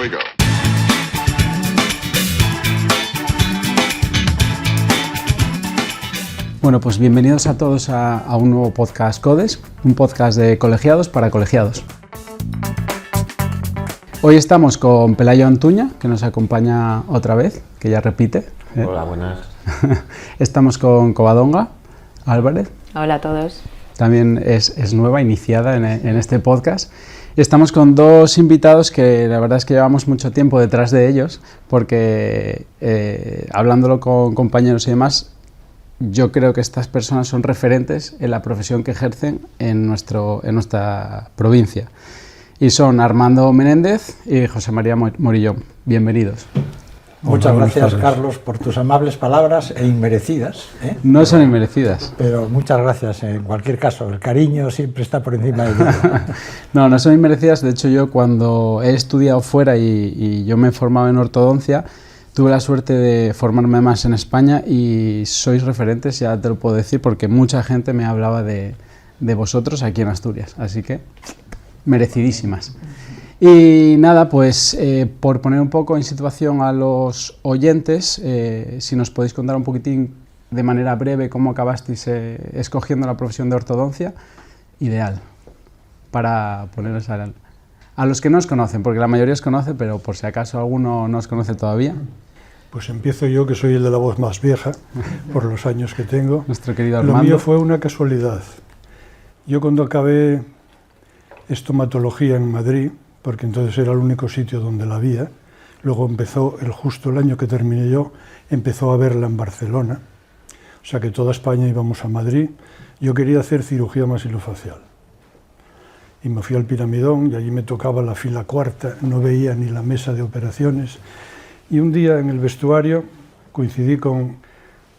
we go. Bueno, pues bienvenidos a todos a un nuevo podcast CODES, un podcast de colegiados para colegiados. Hoy estamos con Pelayo Antuña, que nos acompaña otra vez, que ya repite. Hola, buenas. Estamos con Covadonga Álvarez. Hola a todos. También es nueva, iniciada en este podcast. Y estamos con dos invitados que la verdad es que llevamos mucho tiempo detrás de ellos, porque hablándolo con compañeros y demás, yo creo que estas personas son referentes en la profesión que ejercen en nuestra provincia. Y son Armando Menéndez y José María Morillón. Bienvenidos. Muchas gracias, Carlos, por tus amables palabras e inmerecidas. No son inmerecidas. Pero muchas gracias en cualquier caso. El cariño siempre está por encima de todo. No son inmerecidas. De hecho, yo cuando he estudiado fuera y yo me he formado en ortodoncia, tuve la suerte de formarme más en España y sois referentes, ya te lo puedo decir, porque mucha gente me hablaba de vosotros aquí en Asturias. Así que, merecidísimas. Y nada, pues por poner un poco en situación a los oyentes, si nos podéis contar un poquitín de manera breve cómo acabasteis escogiendo la profesión de ortodoncia, ideal, para poneros a los que no os conocen, porque la mayoría os conoce, pero por si acaso alguno no os conoce todavía. Pues empiezo yo, que soy el de la voz más vieja, por los años que tengo. Nuestro querido Armando. Lo mío fue una casualidad. Yo cuando acabé estomatología en Madrid, porque entonces era el único sitio donde la había, luego empezó, justo el año que terminé yo, empezó a haberla en Barcelona, o sea que toda España íbamos a Madrid. Yo quería hacer cirugía maxilofacial. Y me fui al Piramidón y allí me tocaba la fila cuarta, no veía ni la mesa de operaciones. Y un día en el vestuario coincidí con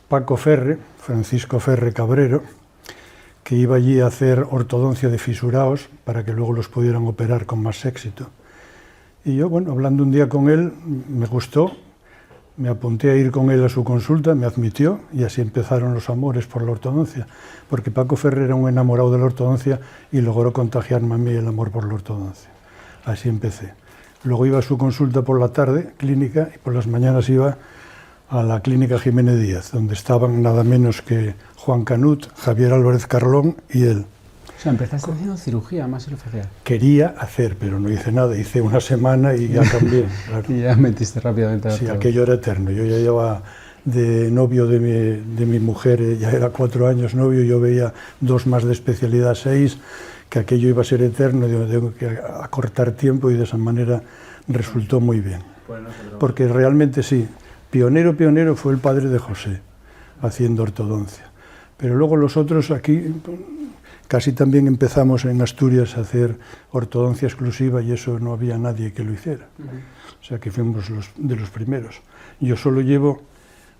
Paco Ferre, Francisco Ferre Cabrero, que iba allí a hacer ortodoncia de fisurados para que luego los pudieran operar con más éxito. Y yo, bueno, hablando un día con él, me gustó, me apunté a ir con él a su consulta, me admitió y así empezaron los amores por la ortodoncia, porque Paco Ferre era un enamorado de la ortodoncia y logró contagiarme a mí el amor por la ortodoncia. Así empecé. Luego iba a su consulta por la tarde, clínica, y por las mañanas iba a la clínica Jiménez Díaz, donde estaban nada menos que Juan Canut, Javier Álvarez Carlón y él. O sea, empezaste haciendo cirugía maxilofacial. Quería hacer, pero no hice nada. Hice una semana y ya cambié. Claro. Y ya metiste rápidamente. Sí, aquello era eterno. Yo ya llevaba de novio de mi mujer, ya era 4 años novio, yo veía 2 más de especialidad, 6, que aquello iba a ser eterno, yo tengo que acortar tiempo y de esa manera resultó muy bien. Porque realmente sí, pionero fue el padre de José, haciendo ortodoncia. Pero luego los otros aquí, casi también empezamos en Asturias a hacer ortodoncia exclusiva y eso no había nadie que lo hiciera. O sea que fuimos de los primeros. Yo solo llevo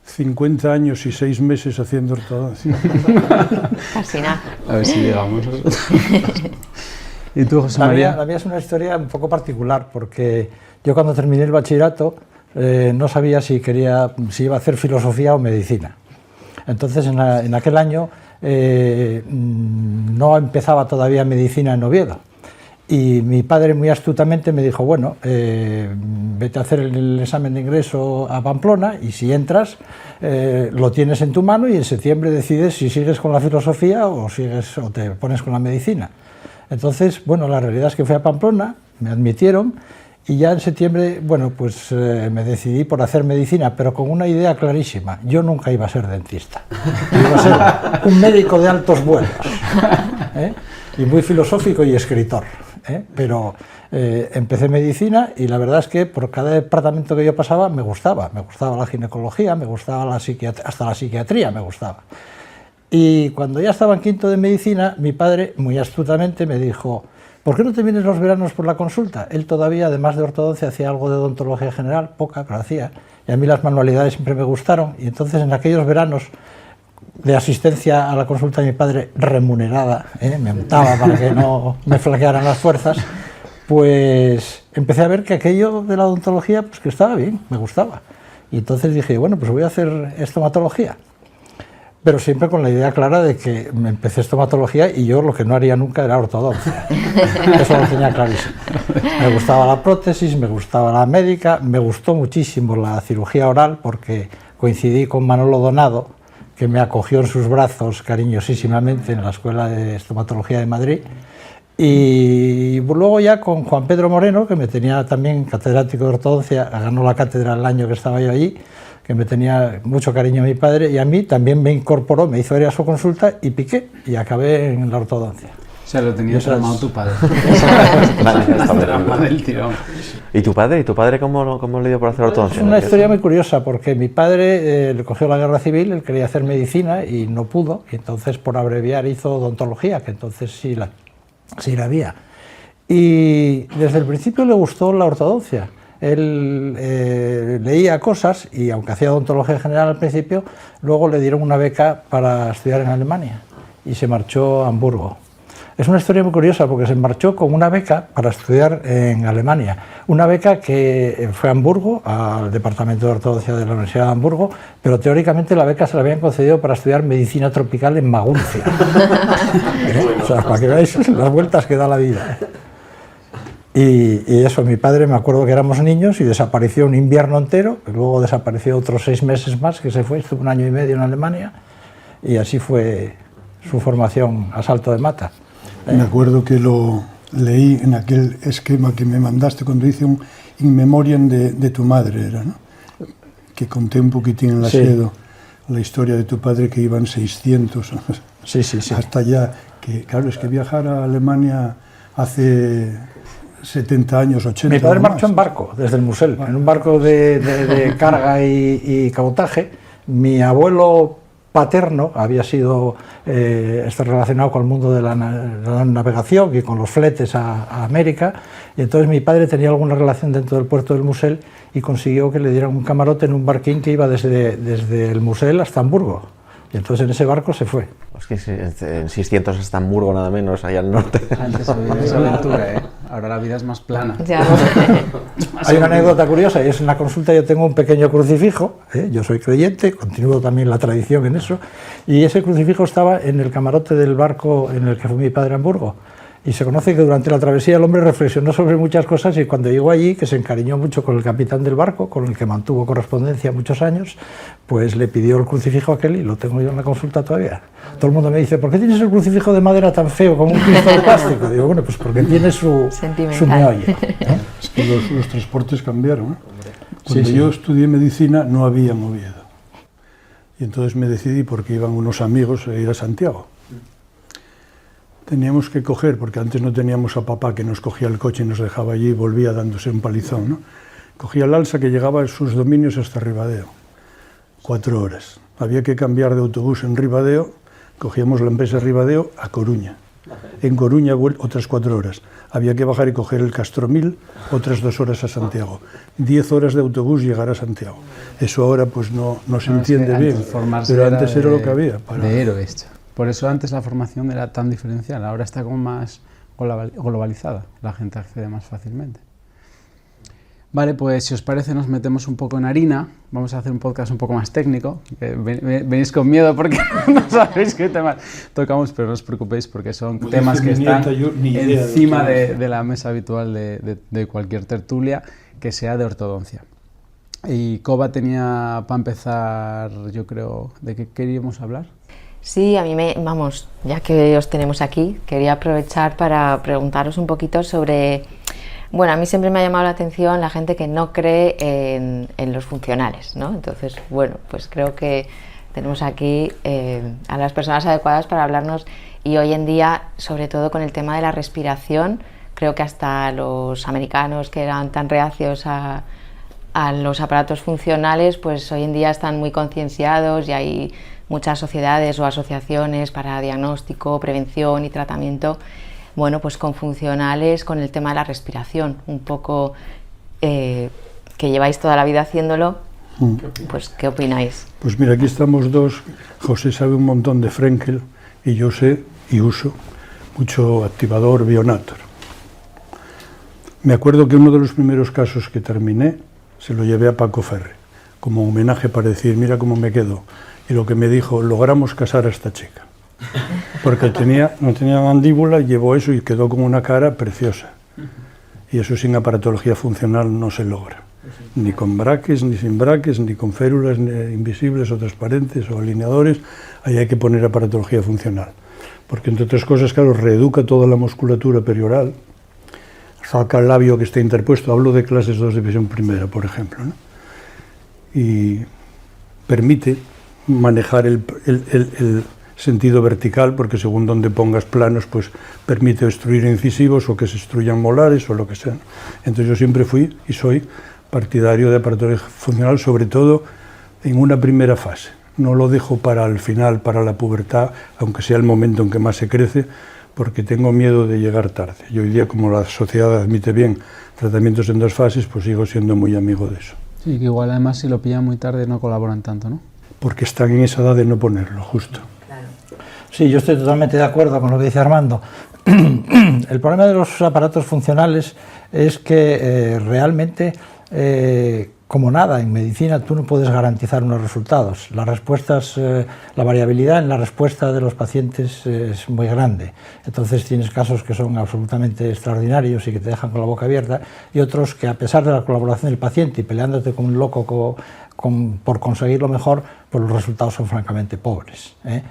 50 años y 6 meses haciendo ortodoncia. Casi nada. A ver si llegamos. ¿Y tú, José María? La mía es una historia un poco particular, porque yo cuando terminé el bachillerato no sabía si iba a hacer filosofía o medicina. Entonces en aquel año no empezaba todavía medicina en Oviedo. Y mi padre muy astutamente me dijo, bueno, vete a hacer el examen de ingreso a Pamplona y si entras lo tienes en tu mano y en septiembre decides si sigues con la filosofía o te pones con la medicina. Entonces, bueno, la realidad es que fui a Pamplona, me admitieron y ya en septiembre, bueno, pues me decidí por hacer medicina, pero con una idea clarísima. Yo nunca iba a ser dentista, iba a ser un médico de altos vuelos, y muy filosófico y escritor. Pero empecé medicina y la verdad es que por cada departamento que yo pasaba me gustaba la ginecología, me gustaba hasta la psiquiatría me gustaba. Y cuando ya estaba en quinto de medicina, mi padre muy astutamente me dijo, ¿por qué no te vienes los veranos por la consulta? Él todavía, además de ortodoncia, hacía algo de odontología general, poca, pero hacía, y a mí las manualidades siempre me gustaron, y entonces en aquellos veranos de asistencia a la consulta de mi padre remunerada, me untaba para que no me flaquearan las fuerzas, pues empecé a ver que aquello de la odontología pues que estaba bien, me gustaba. Y entonces dije, bueno, pues voy a hacer estomatología. pero siempre con la idea clara de que me empecé estomatología y yo lo que no haría nunca era ortodoncia. Eso lo tenía clarísimo. Me gustaba la prótesis, me gustaba la médica, me gustó muchísimo la cirugía oral porque coincidí con Manolo Donado, que me acogió en sus brazos cariñosísimamente en la Escuela de Estomatología de Madrid. Y luego ya con Juan Pedro Moreno, que me tenía también catedrático de ortodoncia, ganó la cátedra el año que estaba yo allí, que me tenía mucho cariño a mi padre, y a mí también me incorporó, me hizo ir a su consulta y piqué, y acabé en la ortodoncia. O sea, lo tenía tramado tu padre. Del tirón. ¿Y tu padre? ¿Cómo le dio por hacer ortodoncia? Es una historia muy curiosa, porque mi padre le cogió la guerra civil, él quería hacer medicina y no pudo, y entonces por abreviar hizo odontología, que entonces sí la había. Y desde el principio le gustó la ortodoncia. Él leía cosas y aunque hacía odontología general al principio, luego le dieron una beca para estudiar en Alemania y se marchó a Hamburgo. Es una historia muy curiosa porque se marchó con una beca para estudiar en Alemania. Una beca que fue a Hamburgo, al departamento de ortodoncia de la Universidad de Hamburgo, pero teóricamente la beca se la habían concedido para estudiar medicina tropical en Maguncia. O sea, para que veáis las vueltas que da la vida. Y eso, mi padre, me acuerdo que éramos niños y desapareció un invierno entero, y luego desapareció otros 6 meses más, que se fue, estuvo 1 año y medio en Alemania, y así fue su formación a salto de mata. Me acuerdo que lo leí en aquel esquema que me mandaste cuando hice un in memoriam de tu madre, era, ¿no? Que conté un poquitín en la SEDO la historia de tu padre, que iban 600 hasta allá, que claro, es que viajar a Alemania hace 70 años, 80 Mi padre o más. marchó en barco, desde el Musel, en un barco de carga y cabotaje. Mi abuelo paterno había sido relacionado con el mundo de la navegación y con los fletes a América, y entonces mi padre tenía alguna relación dentro del puerto del Musel y consiguió que le dieran un camarote en un barquín que iba desde el Musel hasta Hamburgo. Y entonces en ese barco se fue. Es que en 600 hasta Hamburgo, nada menos, allá al norte. Antes había esa aventura, ¿eh? Ahora la vida es más plana. Ya. Hay una anécdota curiosa, y es en la consulta yo tengo un pequeño crucifijo, yo soy creyente, continúo también la tradición en eso, y ese crucifijo estaba en el camarote del barco en el que fue mi padre a Hamburgo. Y se conoce que durante la travesía el hombre reflexionó sobre muchas cosas, y cuando llegó allí, que se encariñó mucho con el capitán del barco, con el que mantuvo correspondencia muchos años, pues le pidió el crucifijo aquel, y lo tengo yo en la consulta todavía. Todo el mundo me dice, ¿por qué tienes el crucifijo de madera tan feo como un Cristo de plástico? Digo, bueno, pues porque tiene su meollo. Es que los transportes cambiaron, ¿eh? Cuando yo estudié medicina no había Oviedo. Y entonces me decidí, porque iban unos amigos, a ir a Santiago. Teníamos que coger, porque antes no teníamos a papá que nos cogía el coche y nos dejaba allí y volvía dándose un palizón, ¿no? Cogía el alza que llegaba a sus dominios hasta Ribadeo, 4 horas. Había que cambiar de autobús en Ribadeo, cogíamos la empresa Ribadeo a Coruña. En Coruña otras 4 horas. Había que bajar y coger el Castromil, otras 2 horas a Santiago. 10 horas de autobús llegar a Santiago. Eso ahora pues no se entiende bien, pero antes era lo que había. De héroes. Por eso antes la formación era tan diferencial, ahora está como más globalizada, la gente accede más fácilmente. Vale, pues si os parece nos metemos un poco en harina, vamos a hacer un podcast un poco más técnico, venís con miedo porque no sabéis qué temas tocamos, pero no os preocupéis porque son temas que están encima de la mesa habitual de cualquier tertulia que sea de ortodoncia. Y Coba tenía, para empezar, yo creo, ¿de qué queríamos hablar? Sí, a mí ya que os tenemos aquí, quería aprovechar para preguntaros un poquito sobre, bueno, a mí siempre me ha llamado la atención la gente que no cree en los funcionales, ¿no? Entonces, bueno, pues creo que tenemos aquí a las personas adecuadas para hablarnos, y hoy en día, sobre todo con el tema de la respiración, creo que hasta los americanos que eran tan reacios a los aparatos funcionales, pues hoy en día están muy concienciados y hay muchas sociedades o asociaciones para diagnóstico, prevención y tratamiento, bueno, pues con funcionales, con el tema de la respiración, un poco que lleváis toda la vida haciéndolo, pues ¿qué opináis? Pues mira, aquí estamos dos. José sabe un montón de Frenkel y yo sé y uso mucho activador Bionator. Me acuerdo que uno de los primeros casos que terminé se lo llevé a Paco Ferre como homenaje para decir, mira cómo me quedo. y lo que me dijo, logramos casar a esta chica. Porque no tenía mandíbula, llevó eso y quedó con una cara preciosa. Y eso sin aparatología funcional no se logra. Ni con braques, ni sin braques, ni con férulas invisibles o transparentes o alineadores. Ahí hay que poner aparatología funcional. Porque entre otras cosas, claro, reeduca toda la musculatura perioral, saca el labio que está interpuesto. Hablo de clases 2 de visión primera, por ejemplo, ¿no? Y permite manejar el sentido vertical, porque según donde pongas planos, pues permite obstruir incisivos o que se obstruyan molares o lo que sea, ¿no? Entonces yo siempre fui y soy partidario de aparatología funcional, sobre todo en una primera fase. No lo dejo para el final, para la pubertad, aunque sea el momento en que más se crece, porque tengo miedo de llegar tarde. Y hoy día, como la sociedad admite bien tratamientos en 2 fases, pues sigo siendo muy amigo de eso. Sí, que igual además si lo pillan muy tarde no colaboran tanto, ¿no? Porque están en esa edad de no ponerlo, justo. Sí, yo estoy totalmente de acuerdo con lo que dice Armando. El problema de los aparatos funcionales es que realmente, como nada en medicina, tú no puedes garantizar unos resultados. Las respuestas, la variabilidad en la respuesta de los pacientes es muy grande. Entonces tienes casos que son absolutamente extraordinarios y que te dejan con la boca abierta, y otros que, a pesar de la colaboración del paciente y peleándote como un loco por conseguir lo mejor, pues los resultados son francamente pobres, ¿eh?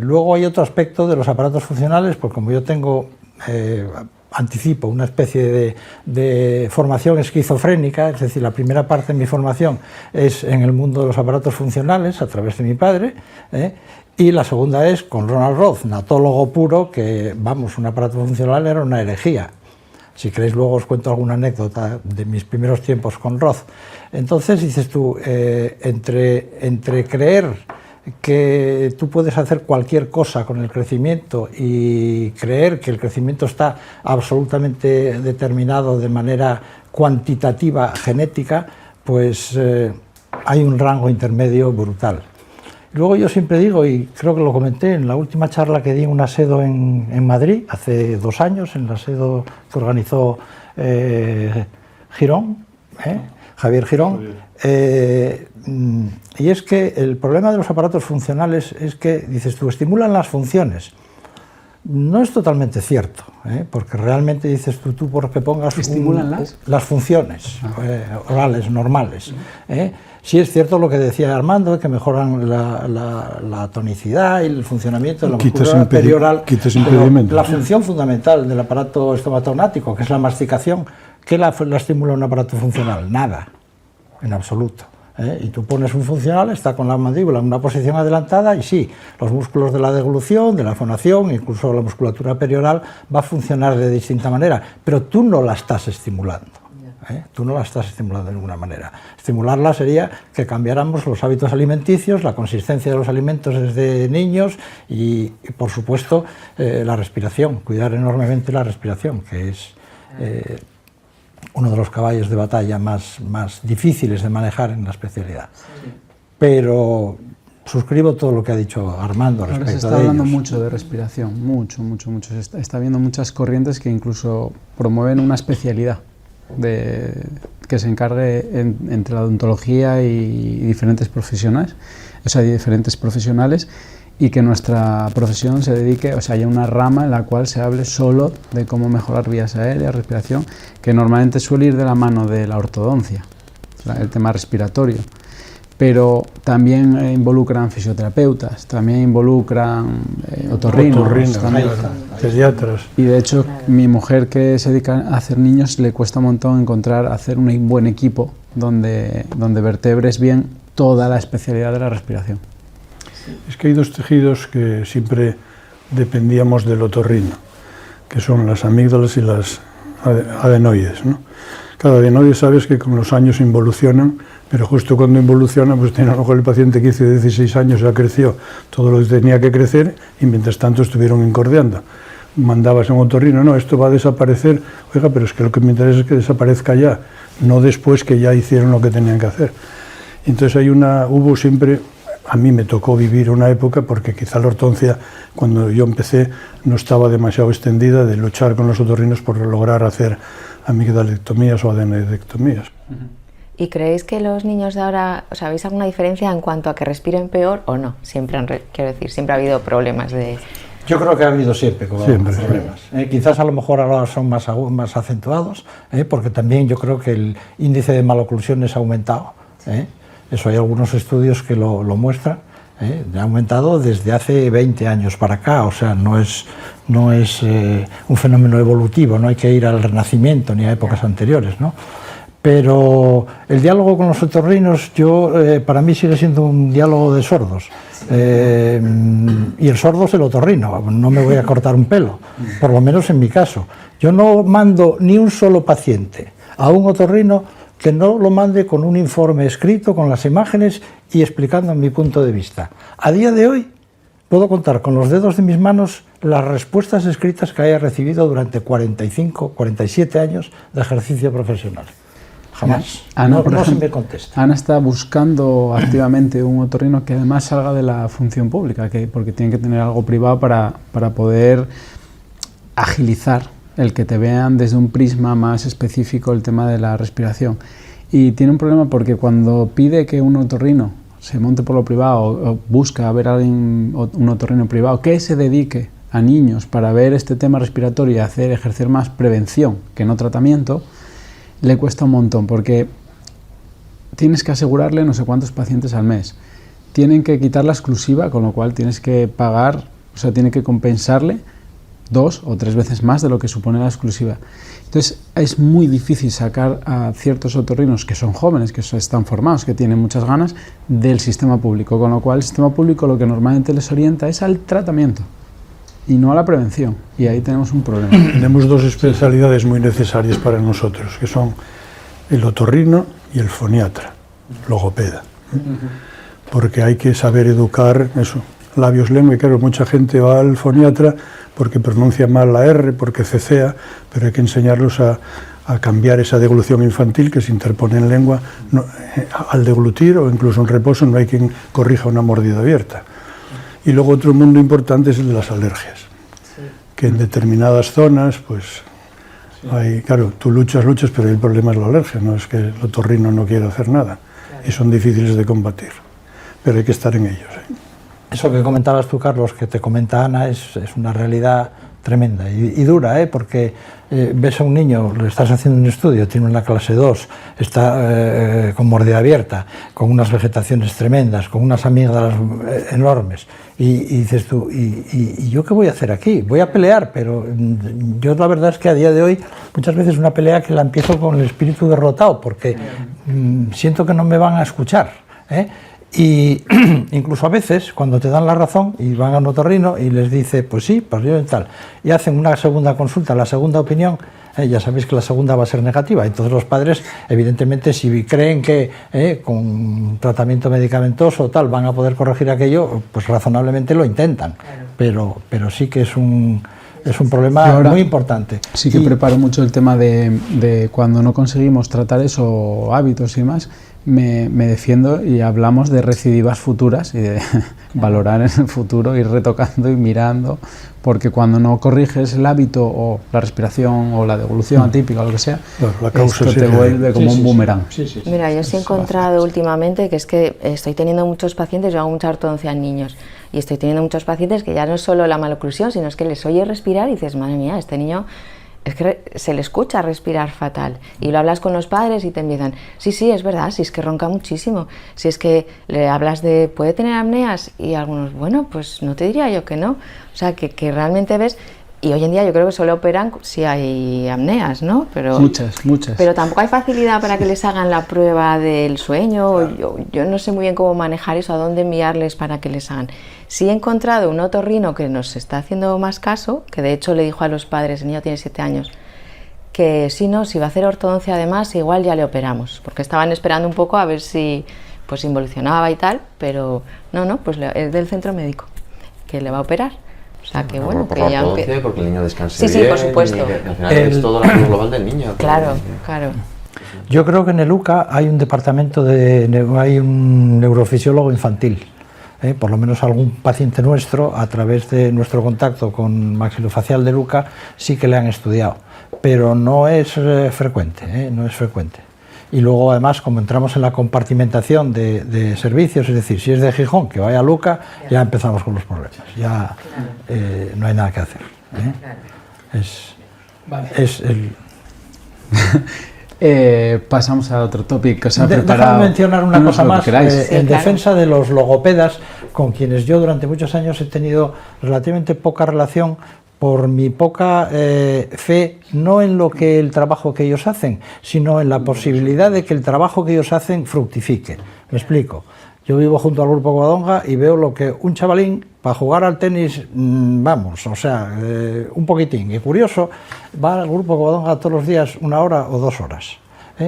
Luego hay otro aspecto de los aparatos funcionales, porque como yo tengo, anticipo, una especie de formación esquizofrénica, es decir, la primera parte de mi formación es en el mundo de los aparatos funcionales a través de mi padre, y la segunda es con Ronald Roth, natólogo puro, que, vamos, un aparato funcional era una herejía. Si queréis luego os cuento alguna anécdota de mis primeros tiempos con Roth. Entonces dices tú, entre creer que tú puedes hacer cualquier cosa con el crecimiento y creer que el crecimiento está absolutamente determinado de manera cuantitativa, genética, pues hay un rango intermedio brutal. Luego yo siempre digo, y creo que lo comenté en la última charla que di en un asedo en Madrid, hace 2 años, en el asedo que organizó Girón, Javier Girón, y es que el problema de los aparatos funcionales es que, dices tú, estimulan las funciones. No es totalmente cierto, porque realmente dices tú porque pongas... ¿Estimulan las funciones orales normales. Sí es cierto lo que decía Armando, que mejoran la tonicidad y el funcionamiento de la musculatura perioral. La función fundamental del aparato estomatognático, que es la masticación, ¿qué la estimula un aparato funcional? Nada, en absoluto. Y tú pones un funcional, está con la mandíbula en una posición adelantada y sí, los músculos de la deglución, de la fonación, incluso la musculatura perioral va a funcionar de distinta manera, pero tú no la estás estimulando. Tú no la estás estimulando de ninguna manera. Estimularla sería que cambiáramos los hábitos alimenticios, la consistencia de los alimentos desde niños y por supuesto, la respiración, cuidar enormemente la respiración, que es uno de los caballos de batalla más difíciles de manejar en la especialidad. Pero suscribo todo lo que ha dicho Armando respecto a ellos. Ahora se está hablando mucho de respiración, mucho. Está habiendo muchas corrientes que incluso promueven una especialidad que se encargue entre la odontología y diferentes profesionales, y que nuestra profesión se dedique, o sea, haya una rama en la cual se hable solo de cómo mejorar vías aéreas, respiración, que normalmente suele ir de la mano de la ortodoncia, el tema respiratorio, pero también involucran fisioterapeutas, también involucran otorrinos, pediatras. Y de hecho, mi mujer, que se dedica a hacer niños, le cuesta un montón hacer un buen equipo donde vertebres bien toda la especialidad de la respiración. Es que hay 2 tejidos que siempre dependíamos del otorrino, que son las amígdalas y las adenoides, ¿no? Cada adenoide sabes que con los años involucionan, pero justo cuando involuciona, pues tiene a lo mejor el paciente que hizo 16 años ya creció todo lo que tenía que crecer y mientras tanto estuvieron encordeando. Mandabas a un otorrino, no, esto va a desaparecer, oiga, pero es que lo que me interesa es que desaparezca ya, no después que ya hicieron lo que tenían que hacer. Entonces hubo siempre... A mí me tocó vivir una época, porque quizá la ortodoncia, cuando yo empecé, no estaba demasiado extendida, de luchar con los otorrinos por lograr hacer amigdalectomías o adenoidectomías. ¿Y creéis que los niños de ahora, o sea, veis alguna diferencia en cuanto a que respiren peor o no? Siempre quiero decir, siempre ha habido problemas de... Yo creo que ha habido siempre problemas. Quizás a lo mejor ahora son más acentuados, porque también yo creo que el índice de maloclusiones ha aumentado. Eso hay algunos estudios que lo muestran. Ha aumentado desde hace 20 años para acá, o sea, no es un fenómeno evolutivo, no hay que ir al Renacimiento ni a épocas anteriores, ¿no? Pero el diálogo con los otorrinos, para mí sigue siendo un diálogo de sordos. Y el sordo es el otorrino, no me voy a cortar un pelo, por lo menos en mi caso. Yo no mando ni un solo paciente a un otorrino que no lo mande con un informe escrito, con las imágenes y explicando mi punto de vista. A día de hoy puedo contar con los dedos de mis manos las respuestas escritas que haya recibido durante 45, 47 años de ejercicio profesional. Jamás. Ana, no se me contesta. Ana está buscando activamente un otorrino que además salga de la función pública, porque tiene que tener algo privado para poder agilizar el que te vean desde un prisma más específico el tema de la respiración. Y tiene un problema porque cuando pide que un otorrino se monte por lo privado o busca ver a alguien, un otorrino privado que se dedique a niños para ver este tema respiratorio y ejercer más prevención que no tratamiento, le cuesta un montón porque tienes que asegurarle no sé cuántos pacientes al mes. Tienen que quitar la exclusiva, con lo cual tienes que pagar, o sea, tiene que compensarle 2 o 3 veces más de lo que supone la exclusiva. Entonces es muy difícil sacar a ciertos otorrinos que son jóvenes, que están formados, que tienen muchas ganas, del sistema público, con lo cual el sistema público lo que normalmente les orienta es al tratamiento y no a la prevención, y ahí tenemos un problema. Tenemos 2 especialidades muy necesarias para nosotros, que son el otorrino y el foniatra, logopeda, porque hay que saber educar eso, labios, lengua, y claro, mucha gente va al foniatra porque pronuncia mal la R, porque cecea, pero hay que enseñarlos a cambiar esa deglución infantil que se interpone en lengua. Al deglutir o incluso en reposo no hay quien corrija una mordida abierta. Y luego otro mundo importante es el de las alergias, que en determinadas zonas, pues, hay, claro, tú luchas, pero el problema es la alergia, no es que el otorrino no quiera hacer nada, y son difíciles de combatir, pero hay que estar en ellos. Eso que comentabas tú, Carlos, que te comenta Ana, es una realidad tremenda y dura, porque ves a un niño, le estás haciendo un estudio, tiene una clase 2, está con mordida abierta, con unas vegetaciones tremendas, con unas amígdalas enormes, y dices tú, ¿y yo qué voy a hacer aquí? Voy a pelear, pero yo la verdad es que a día de hoy muchas veces una pelea que la empiezo con el espíritu derrotado, porque siento que no me van a escuchar, Y incluso a veces, cuando te dan la razón y van a un otorrino y les dice, pues sí, pues yo y tal, y hacen una segunda consulta, la segunda opinión, ya sabéis que la segunda va a ser negativa. Entonces los padres, evidentemente, si creen que con tratamiento medicamentoso o tal van a poder corregir aquello, pues razonablemente lo intentan. Claro. Pero sí que es un problema muy importante. Sí que preparo mucho el tema de cuando no conseguimos tratar eso, hábitos y demás, me defiendo y hablamos de recidivas futuras y de valorar en el futuro, ir retocando y mirando, porque cuando no corriges el hábito o la respiración o la devolución atípica o lo que sea, esto te vuelve como un boomerang. Mira, yo sí he encontrado últimamente que es que estoy teniendo muchos pacientes, yo hago mucha ortodoncia en niños, y estoy teniendo muchos pacientes que ya no es solo la maloclusión, sino es que les oye respirar y dices, madre mía, este niño es que se le escucha respirar fatal, y lo hablas con los padres y te empiezan, sí, es verdad, si es que ronca muchísimo, si es que le hablas de, ¿puede tener apneas? Y algunos, bueno, pues no te diría yo que no, o sea, que realmente ves, y hoy en día yo creo que solo operan si hay apneas, ¿no? Pero, muchas. Pero tampoco hay facilidad para que les hagan la prueba del sueño, yo no sé muy bien cómo manejar eso, a dónde enviarles para que les hagan. Sí he encontrado un otorrino que nos está haciendo más caso, que de hecho le dijo a los padres, el niño tiene 7 años, que si va a hacer ortodoncia además, igual ya le operamos, porque estaban esperando un poco a ver si pues involucionaba y tal, pero no, pues es del centro médico, que le va a operar. O sea, que bueno, por que ya porque el niño descanse bien, por supuesto. Al final es todo la salud global del niño. Claro. Yo creo que en el UCA hay un departamento hay un neurofisiólogo infantil. Por lo menos algún paciente nuestro, a través de nuestro contacto con maxilofacial de UCA, sí que le han estudiado, pero no es frecuente, no es frecuente. y luego además como entramos en la compartimentación de servicios, es decir, si es de Gijón, que vaya a Luca, ya empezamos con los problemas, ya no hay nada que hacer. Es el... pasamos a otro tópico que se ha Déjame preparado. mencionar una cosa más, Sí, en claro. defensa de los logopedas, con quienes yo durante muchos años he tenido relativamente poca relación por mi poca fe, no en lo que el trabajo que ellos hacen, sino en la posibilidad de que el trabajo que ellos hacen fructifique. Me explico. Yo vivo junto al Grupo Covadonga y veo lo que un chavalín, para jugar al tenis, vamos, o sea, un poquitín, y curioso, va al Grupo Covadonga todos los días 1 hora o 2 horas.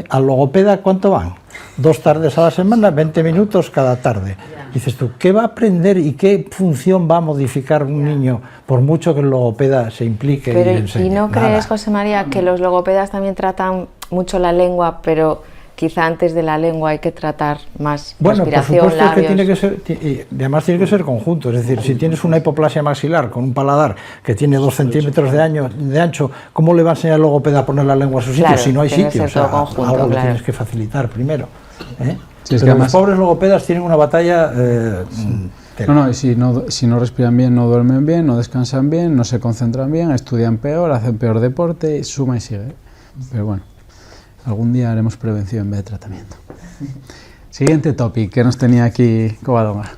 Al logopeda, ¿cuánto van? 2 tardes a la semana, 20 minutos cada tarde. Dices tú, ¿qué va a aprender y qué función va a modificar un niño por mucho que el logopeda se implique y le Pero, enseñe? ¿y no Nada. crees, José María, que los logopedas también tratan mucho la lengua, pero quizá antes de la lengua hay que tratar más Bueno, por respiración, supuesto labios? que tiene que ser, y además tiene que ser conjunto, es decir, si tienes una hipoplasia maxilar con un paladar que tiene 2 centímetros de ancho, ¿cómo le va a enseñar el logopeda a poner la lengua a su sitio Claro, si no hay tiene que sitio? O ser sea, todo conjunto, algo le claro. tienes que facilitar primero. Sí, es que Pero además- los pobres logopedas tienen una batalla... No, y si no respiran bien, no duermen bien, no descansan bien, no se concentran bien, estudian peor, hacen peor deporte, suma y sigue. Pero bueno, algún día haremos prevención en vez de tratamiento. Siguiente topic que nos tenía aquí Covadonga.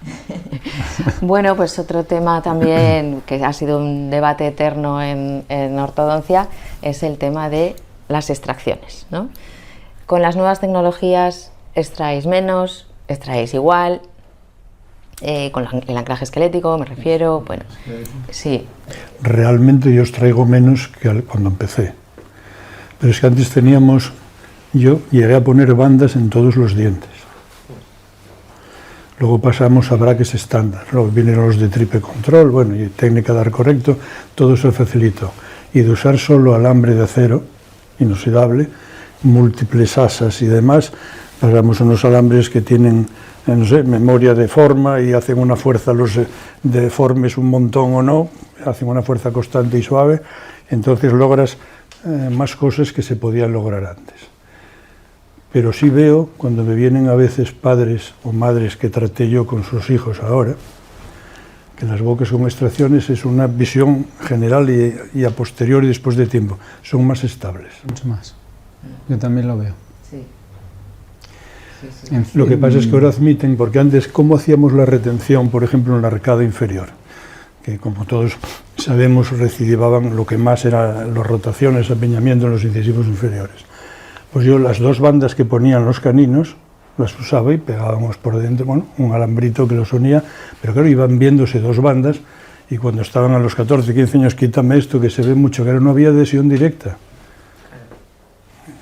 Bueno, pues otro tema también que ha sido un debate eterno en ortodoncia es el tema de las extracciones, ¿no? Con las nuevas tecnologías extraéis menos, extraéis igual, con el anclaje esquelético me refiero, bueno, sí. Realmente yo os traigo menos que cuando empecé. Pero es que antes yo llegué a poner bandas en todos los dientes. Luego pasamos a braques estándar, luego vinieron los de triple control, bueno, y técnica de ar correcto, todo eso facilitó. Y de usar solo alambre de acero, inoxidable, múltiples asas y demás, pasamos unos alambres que tienen, no sé, memoria de forma y hacen una fuerza, los deformes un montón o no, hacen una fuerza constante y suave, entonces logras más cosas que se podían lograr antes. Pero sí veo, cuando me vienen a veces padres o madres que traté yo con sus hijos ahora, que las bocas con extracciones es una visión general y a posteriori, después de tiempo, son más estables. Mucho más. Yo también lo veo. Sí. Lo que pasa es que ahora admiten, porque antes, ¿cómo hacíamos la retención, por ejemplo, en la arcada inferior? Que como todos sabemos, recidivaban lo que más eran las rotaciones, apiñamiento en los incisivos inferiores. Pues yo las 2 bandas que ponían los caninos, las usaba y pegábamos por dentro, bueno, un alambrito que los unía, pero claro, iban viéndose 2 bandas y cuando estaban a los 14, 15 años, quítame esto, que se ve mucho, que ahora no había adhesión directa.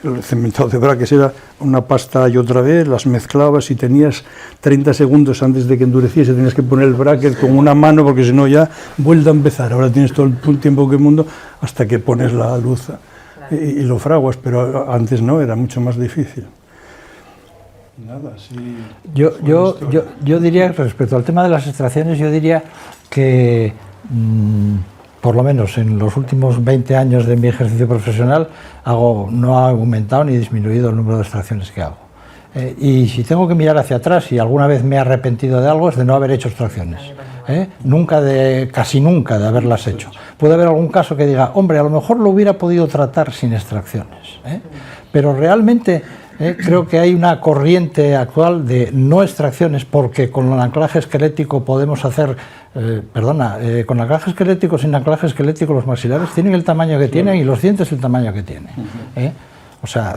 El cementado de braques era una pasta y otra vez, las mezclabas y tenías 30 segundos antes de que endureciese, tenías que poner el bracket con una mano porque si no ya vuelve a empezar. Ahora tienes todo el tiempo que el mundo hasta que pones la luz y lo fraguas, pero antes no, era mucho más difícil. Nada, sí. Yo diría, respecto al tema de las extracciones, yo diría que por lo menos en los últimos 20 años de mi ejercicio profesional no ha aumentado ni disminuido el número de extracciones que hago. Y si tengo que mirar hacia atrás y alguna vez me he arrepentido de algo es de no haber hecho extracciones. Casi nunca de haberlas hecho. Puede haber algún caso que diga, hombre, a lo mejor lo hubiera podido tratar sin extracciones. Pero realmente creo que hay una corriente actual de no extracciones porque con el anclaje esquelético podemos hacer, con anclaje esquelético, sin anclaje esquelético, los maxilares tienen el tamaño que tienen y los dientes el tamaño que tienen. O sea...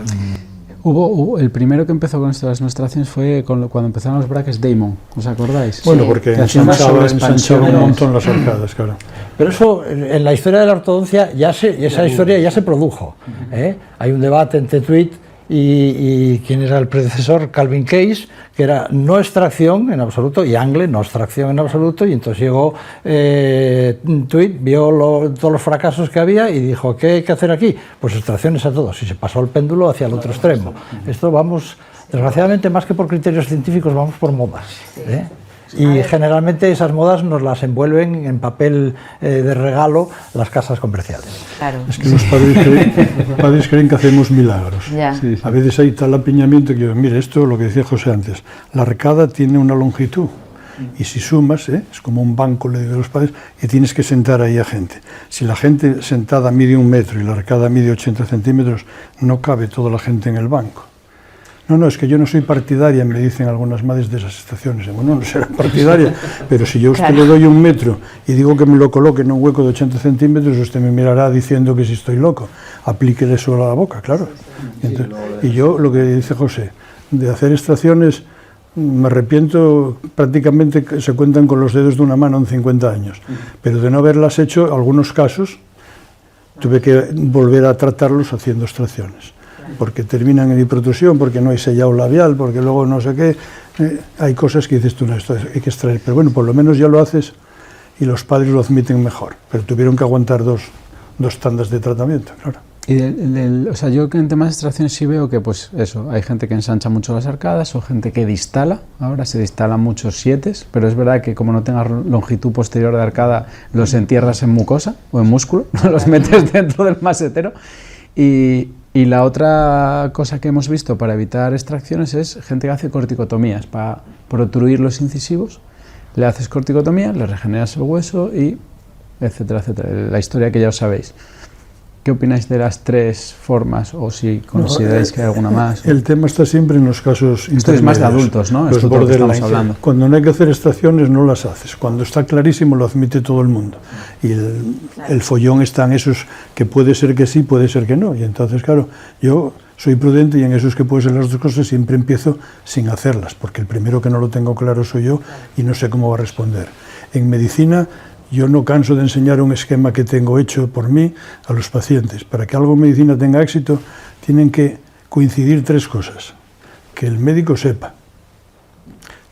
el primero que empezó con estas extracciones fue cuando empezaron los brackets Damon, ¿os acordáis? Bueno, porque Que hacían ensanchaba un montón las arcadas, claro. Pero eso, en la historia de la ortodoncia, esa historia ya se produjo. Hay un debate entre Tweed y quien era el predecesor, Calvin Case, que era no extracción en absoluto, y Angle, no extracción en absoluto, y entonces llegó Tweed, vio todos los fracasos que había y dijo, ¿qué hay que hacer aquí? Pues extracciones a todos, y se pasó el péndulo hacia el otro extremo. Esto vamos, desgraciadamente, más que por criterios científicos, vamos por modas. Y generalmente esas modas nos las envuelven en papel de regalo las casas comerciales. Claro. Es que los padres creen que hacemos milagros. Ya. Sí, sí. A veces hay tal apiñamiento que yo, mire, esto lo que decía José antes, la arcada tiene una longitud y si sumas, es como un banco, le digo a los padres, y tienes que sentar ahí a gente. Si la gente sentada mide 1 metro y la arcada mide 80 centímetros, no cabe toda la gente en el banco. No, es que yo no soy partidaria, me dicen algunas madres de esas estaciones. Bueno, no será partidaria, pero si yo a usted le doy 1 metro y digo que me lo coloque en un hueco de 80 centímetros, usted me mirará diciendo que si estoy loco. Aplíquele eso a la boca, claro. Entonces, y yo, lo que dice José, de hacer extracciones, me arrepiento, prácticamente se cuentan con los dedos de una mano en 50 años, pero de no haberlas hecho, algunos casos, tuve que volver a tratarlos haciendo extracciones, porque terminan en hipertrusión, porque no hay sellado labial, porque luego no sé qué, hay cosas que dices tú, no, esto hay que extraer, pero bueno, por lo menos ya lo haces y los padres lo admiten mejor, pero tuvieron que aguantar dos tandas de tratamiento, claro. Y o sea, yo en temas de extracciones sí veo que, pues eso, hay gente que ensancha mucho las arcadas o gente que distala. Ahora se distalan muchos 7, pero es verdad que como no tengas longitud posterior de arcada, los entierras en mucosa o en músculo, los metes dentro del masetero. Y la otra cosa que hemos visto para evitar extracciones es gente que hace corticotomías para protruir los incisivos. Le haces corticotomía, le regeneras el hueso y etcétera, etcétera. La historia que ya os sabéis. ¿Qué opináis de las 3 formas o si consideráis que hay alguna más? El tema está siempre en los casos intermedios. Esto es más de adultos, ¿no? Los borderline. Cuando no hay que hacer extracciones no las haces. Cuando está clarísimo lo admite todo el mundo. Y el follón está en esos que puede ser que sí, puede ser que no. Y entonces, claro, yo soy prudente y en esos que pueden ser las dos cosas siempre empiezo sin hacerlas, porque el primero que no lo tengo claro soy yo y no sé cómo va a responder. En medicina, yo no canso de enseñar un esquema que tengo hecho por mí a los pacientes. Para que algo en medicina tenga éxito, tienen que coincidir 3 cosas. Que el médico sepa,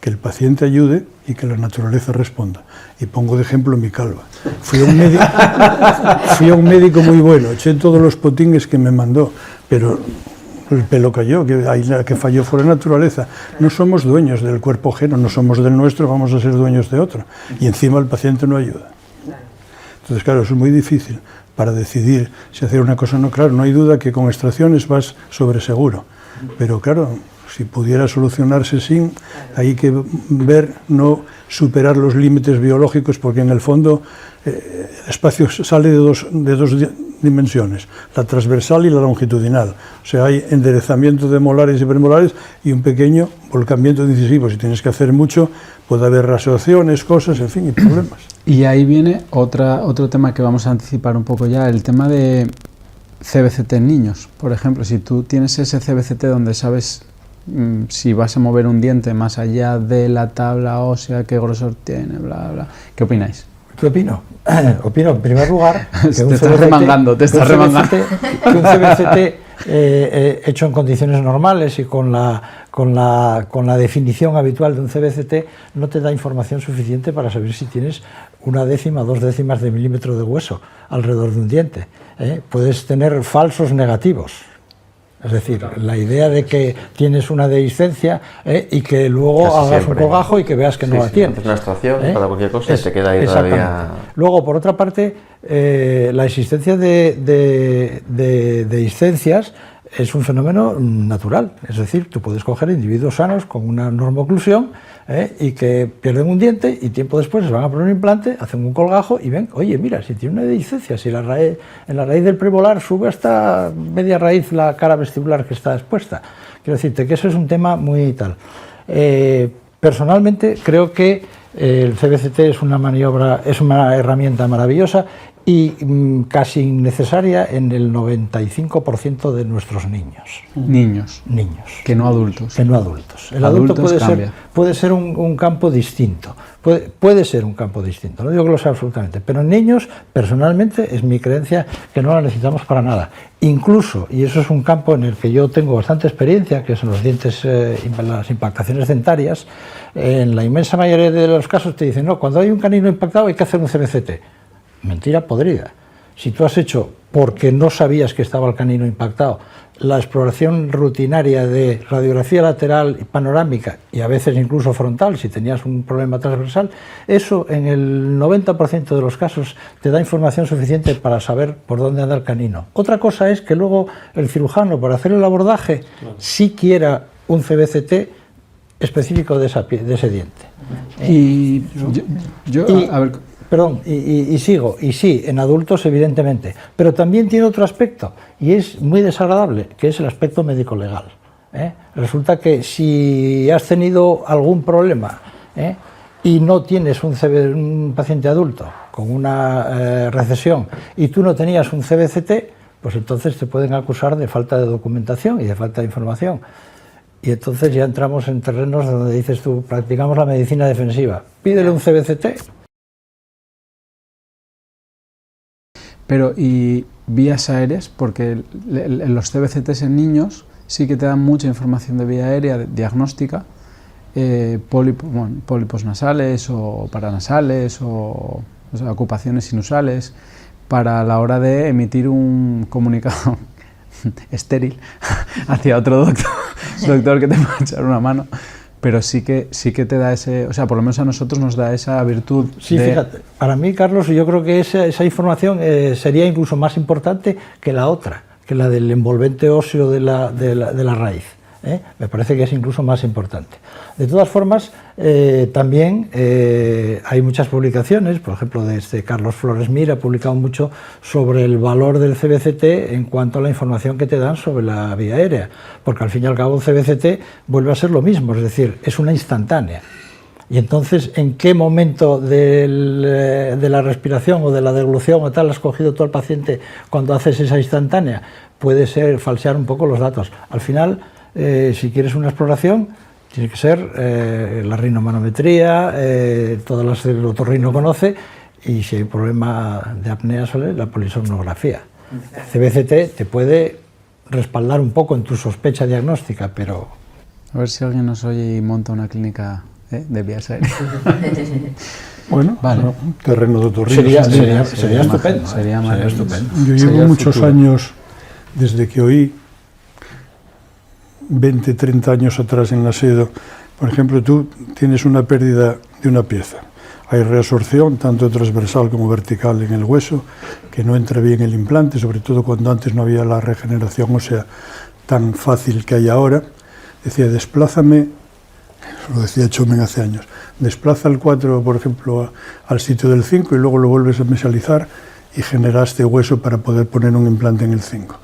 que el paciente ayude y que la naturaleza responda. Y pongo de ejemplo mi calva. Fui a un médico muy bueno, eché todos los potines que me mandó, pero el pelo cayó, que ahí la que falló fue la naturaleza. No somos dueños del cuerpo ajeno, no somos del nuestro, vamos a ser dueños de otro. Y encima el paciente no ayuda. Entonces, claro, es muy difícil para decidir si hacer una cosa o no. Claro, no hay duda que con extracciones vas sobre seguro. Pero claro, si pudiera solucionarse sin, hay que ver, no superar los límites biológicos, porque en el fondo el espacio sale de dos dimensiones, la transversal y la longitudinal. O sea, hay enderezamiento de molares y premolares y un pequeño volcamiento de incisivos. Si tienes que hacer mucho, puede haber rasuraciones, cosas, en fin, y problemas. Y ahí viene otro tema que vamos a anticipar un poco ya, el tema de CBCT en niños. Por ejemplo, si tú tienes ese CBCT donde sabes si vas a mover un diente más allá de la tabla ósea, qué grosor tiene, bla, bla. ¿Qué opináis? ¿Qué opino? Opino, en primer lugar, que te estás remangando. Que un CBCT hecho en condiciones normales y con la definición habitual de un CBCT no te da información suficiente para saber si tienes 1/10 o 2/10 de milímetro de hueso alrededor de un diente. Puedes tener falsos negativos. Es decir, la idea de que tienes una dehiscencia y que luego casi hagas siempre. un cogajo y que veas que no la tienes. Haces una extracción para cualquier cosa y te queda ahí todavía. Luego, por otra parte, la existencia de dehiscencias es un fenómeno natural. Es decir, tú puedes coger individuos sanos con una normoclusión y que pierden un diente y tiempo después les van a poner un implante, hacen un colgajo y ven, oye, mira, si tiene una dehiscencia, si en la raíz del premolar sube hasta media raíz la cara vestibular que está expuesta. Quiero decirte que eso es un tema muy tal. Personalmente creo que el CBCT es una maniobra, es una herramienta maravillosa y casi innecesaria en el 95% de nuestros niños. Niños. Que no adultos. Que no adultos. El adulto puede ser un campo distinto. Puede ser un campo distinto, no digo que lo sea absolutamente, pero en niños, personalmente, es mi creencia que no la necesitamos para nada. Incluso, y eso es un campo en el que yo tengo bastante experiencia, que son los dientes, las impactaciones dentarias, en la inmensa mayoría de los casos te dicen, no, cuando hay un canino impactado hay que hacer un CBCT. Mentira podrida. Si tú has hecho, porque no sabías que estaba el canino impactado, la exploración rutinaria de radiografía lateral y panorámica, y a veces incluso frontal, si tenías un problema transversal, eso en el 90% de los casos te da información suficiente para saber por dónde anda el canino. Otra cosa es que luego el cirujano, para hacer el abordaje, sí quiera un CBCT específico de ese diente. Y a ver... Perdón, y sigo, y sí, en adultos evidentemente, pero también tiene otro aspecto, y es muy desagradable, que es el aspecto médico-legal. Resulta que si has tenido algún problema y no tienes un paciente adulto con una recesión y tú no tenías un CBCT, pues entonces te pueden acusar de falta de documentación y de falta de información. Y entonces ya entramos en terrenos donde dices tú, practicamos la medicina defensiva, pídele un CBCT. Pero, ¿y vías aéreas? Porque los CBCTs en niños sí que te dan mucha información de vía aérea, diagnóstica, pólipos nasales o paranasales o sea, ocupaciones sinusales, para la hora de emitir un comunicado estéril hacia otro doctor que te va a echar una mano. Pero sí que te da ese, o sea, por lo menos a nosotros nos da esa virtud. Sí, fíjate, para mí, Carlos, yo creo que esa información sería incluso más importante que la otra, que la del envolvente óseo de la raíz. Me parece que es incluso más importante. De todas formas, también hay muchas publicaciones, por ejemplo, de Carlos Flores Mir ha publicado mucho sobre el valor del CBCT en cuanto a la información que te dan sobre la vía aérea, porque al fin y al cabo el CBCT vuelve a ser lo mismo, es decir, es una instantánea. Y entonces, ¿en qué momento de la respiración o de la deglución o tal has cogido tú al paciente cuando haces esa instantánea? Puede ser falsear un poco los datos. Al final, si quieres una exploración, tiene que ser la rinomanometría, todas las que el otorrino conoce, y si hay un problema de apnea, la polisomnografía. El CBCT te puede respaldar un poco en tu sospecha diagnóstica, pero... A ver si alguien nos oye y monta una clínica de vías aéreas. Bueno, vale. Un terreno de otorrino. Sería estupendo. Sería estupendo. Yo llevo muchos años, desde que oí 20, 30 años atrás en la SEDO, por ejemplo, tú tienes una pérdida de una pieza. Hay reabsorción, tanto transversal como vertical en el hueso, que no entra bien el implante, sobre todo cuando antes no había la regeneración ósea tan fácil que hay ahora. Decía, desplázame, lo decía Chomen hace años, desplaza el 4, por ejemplo, al sitio del 5 y luego lo vuelves a mesializar y generaste hueso para poder poner un implante en el 5.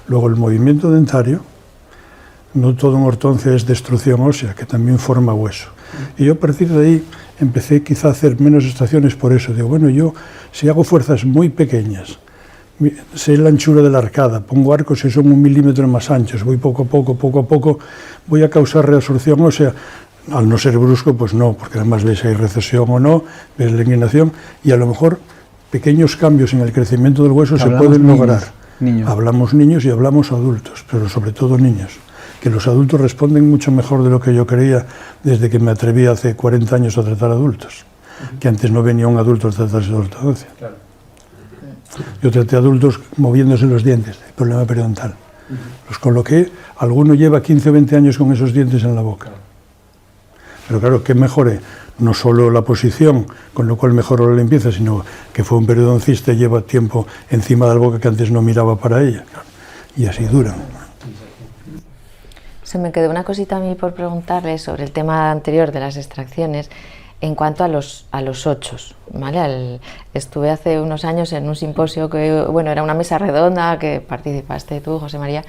Luego el movimiento dentario, no todo en ortodoncia es destrucción ósea, que también forma hueso. Y yo a partir de ahí empecé quizá a hacer menos estaciones por eso. Digo, bueno, yo si hago fuerzas muy pequeñas, sé la anchura de la arcada, pongo arcos que son 1 milímetro más anchos, voy poco a poco, voy a causar reabsorción ósea. Al no ser brusco, pues no, porque además ves si hay recesión o no, ves la inclinación, y a lo mejor pequeños cambios en el crecimiento del hueso se pueden lograr. Hablamos niños y hablamos adultos, pero sobre todo niños. Que los adultos responden mucho mejor de lo que yo creía desde que me atreví hace 40 años a tratar adultos, que antes no venía un adulto a tratarse de ortodoncia. Claro. Yo traté adultos moviéndose los dientes, el problema periodontal. Los coloqué, alguno lleva 15 o 20 años con esos dientes en la boca. Pero claro, que mejore no solo la posición, con lo cual mejoró la limpieza, sino que fue un periodoncista y lleva tiempo encima de la boca que antes no miraba para ella. Y así duran. Se me quedó una cosita a mí por preguntarle sobre el tema anterior de las extracciones en cuanto a los ochos, ¿vale? Estuve hace unos años en un simposio que, bueno, era una mesa redonda que participaste tú, José María,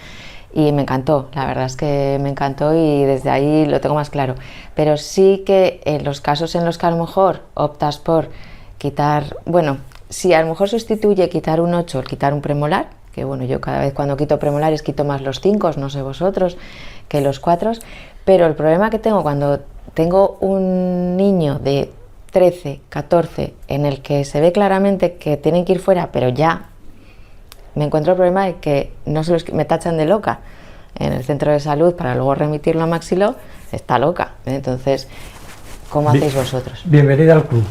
y me encantó, la verdad es que me encantó y desde ahí lo tengo más claro. Pero sí que en los casos en los que a lo mejor optas por quitar, bueno, si a lo mejor sustituye quitar un 8 o quitar un premolar, que bueno, yo cada vez cuando quito premolares quito más los 5, no sé vosotros, que los 4, pero el problema que tengo cuando tengo un niño de 13, 14, en el que se ve claramente que tienen que ir fuera, pero ya me encuentro el problema de que no solo es que me tachan de loca en el centro de salud para luego remitirlo a Maxilo, está loca. Entonces, ¿cómo hacéis vosotros? Bienvenida al club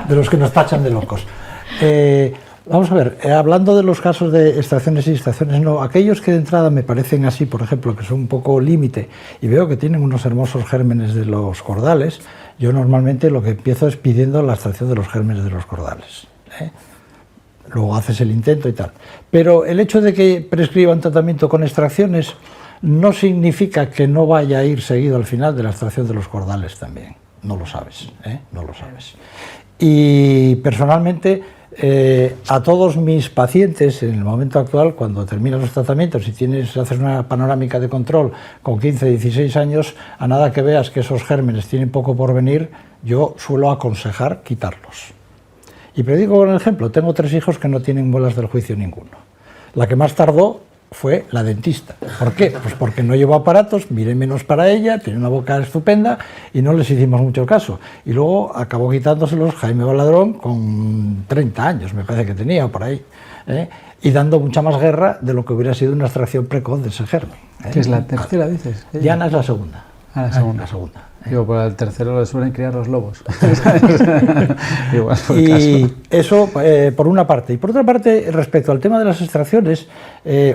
de los que nos tachan de locos. Vamos a ver, hablando de los casos de extracciones y extracciones no, aquellos que de entrada me parecen así, por ejemplo, que son un poco límite y veo que tienen unos hermosos gérmenes de los cordales, yo normalmente lo que empiezo es pidiendo la extracción de los gérmenes de los cordales, ¿eh? Luego haces el intento y tal. Pero el hecho de que prescriban tratamiento con extracciones no significa que no vaya a ir seguido al final de la extracción de los cordales también. No lo sabes, ¿eh? No lo sabes. Y personalmente, a todos mis pacientes en el momento actual, cuando terminan los tratamientos y haces una panorámica de control con 15, 16 años, a nada que veas que esos gérmenes tienen poco por venir, yo suelo aconsejar quitarlos. Y predico con el ejemplo, tengo 3 hijos que no tienen muelas del juicio ninguno. La que más tardó fue la dentista. ¿Por qué? Pues porque no llevó aparatos, miré menos para ella, tiene una boca estupenda y no les hicimos mucho caso. Y luego acabó quitándoselos Jaime Baladrón con 30 años, me parece que tenía, o por ahí, ¿eh? Y dando mucha más guerra de lo que hubiera sido una extracción precoz de ese germen, ¿eh? ¿Qué es la tercera, dices? Diana es la segunda. Ah, la segunda. La segunda. Digo, por el tercero lo suelen criar los lobos. Igual por Y caso. eso por una parte. Y por otra parte, respecto al tema de las extracciones,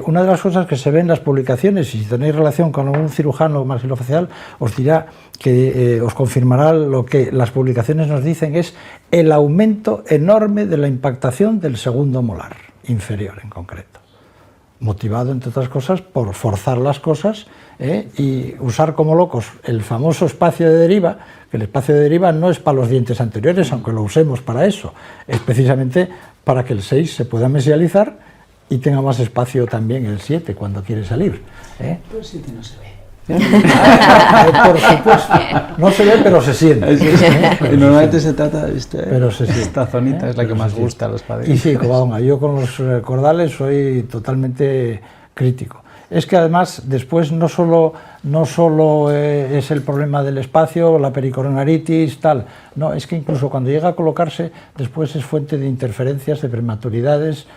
una de las cosas que se ve en las publicaciones, y si tenéis relación con algún cirujano maxilofacial, os dirá que os confirmará lo que las publicaciones nos dicen, es el aumento enorme de la impactación del segundo molar, inferior en concreto. Motivado, entre otras cosas, por forzar las cosas y usar como locos el famoso espacio de deriva, que el espacio de deriva no es para los dientes anteriores, aunque lo usemos para eso, es precisamente para que el 6 se pueda mesializar y tenga más espacio también el 7 cuando quiere salir. Pero el 7 no se ve. Por supuesto, no se ve, pero se siente. Y normalmente se trata de pero se siente. esta zonita, es la que Pero más se gusta a los padres. Y sí, Covadonga, yo con los cordales soy totalmente crítico. Es que además después no solo es el problema del espacio, la pericoronaritis, tal, no, es que incluso cuando llega a colocarse después es fuente de interferencias, de prematuridades,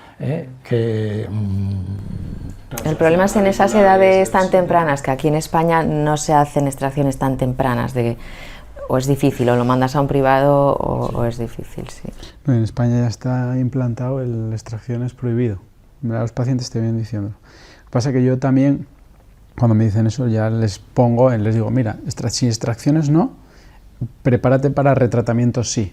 que... El problema es en esas edades tan tempranas, que aquí en España no se hacen extracciones tan tempranas, o es difícil, o lo mandas a un privado o es difícil, sí. En España ya está implantado, la extracción es prohibido. Los pacientes te vienen diciendo. Lo que pasa es que yo también, cuando me dicen eso, ya les digo, mira, si extracciones no, prepárate para retratamientos sí.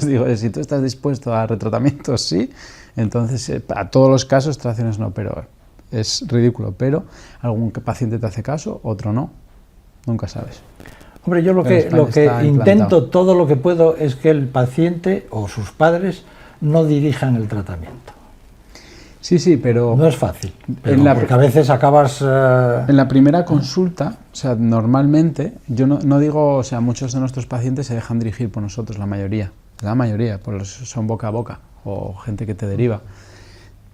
Digo, si tú estás dispuesto a retratamientos sí, entonces a todos los casos extracciones no, pero es ridículo. Pero algún paciente te hace caso, otro no, nunca sabes. Hombre, yo lo que intento todo lo que puedo es que el paciente o sus padres no dirijan el tratamiento. Sí, pero... No es fácil, porque a veces acabas... En la primera consulta, o sea, normalmente, yo no digo, o sea, muchos de nuestros pacientes se dejan dirigir por nosotros, la mayoría, pues son boca a boca, o gente que te deriva.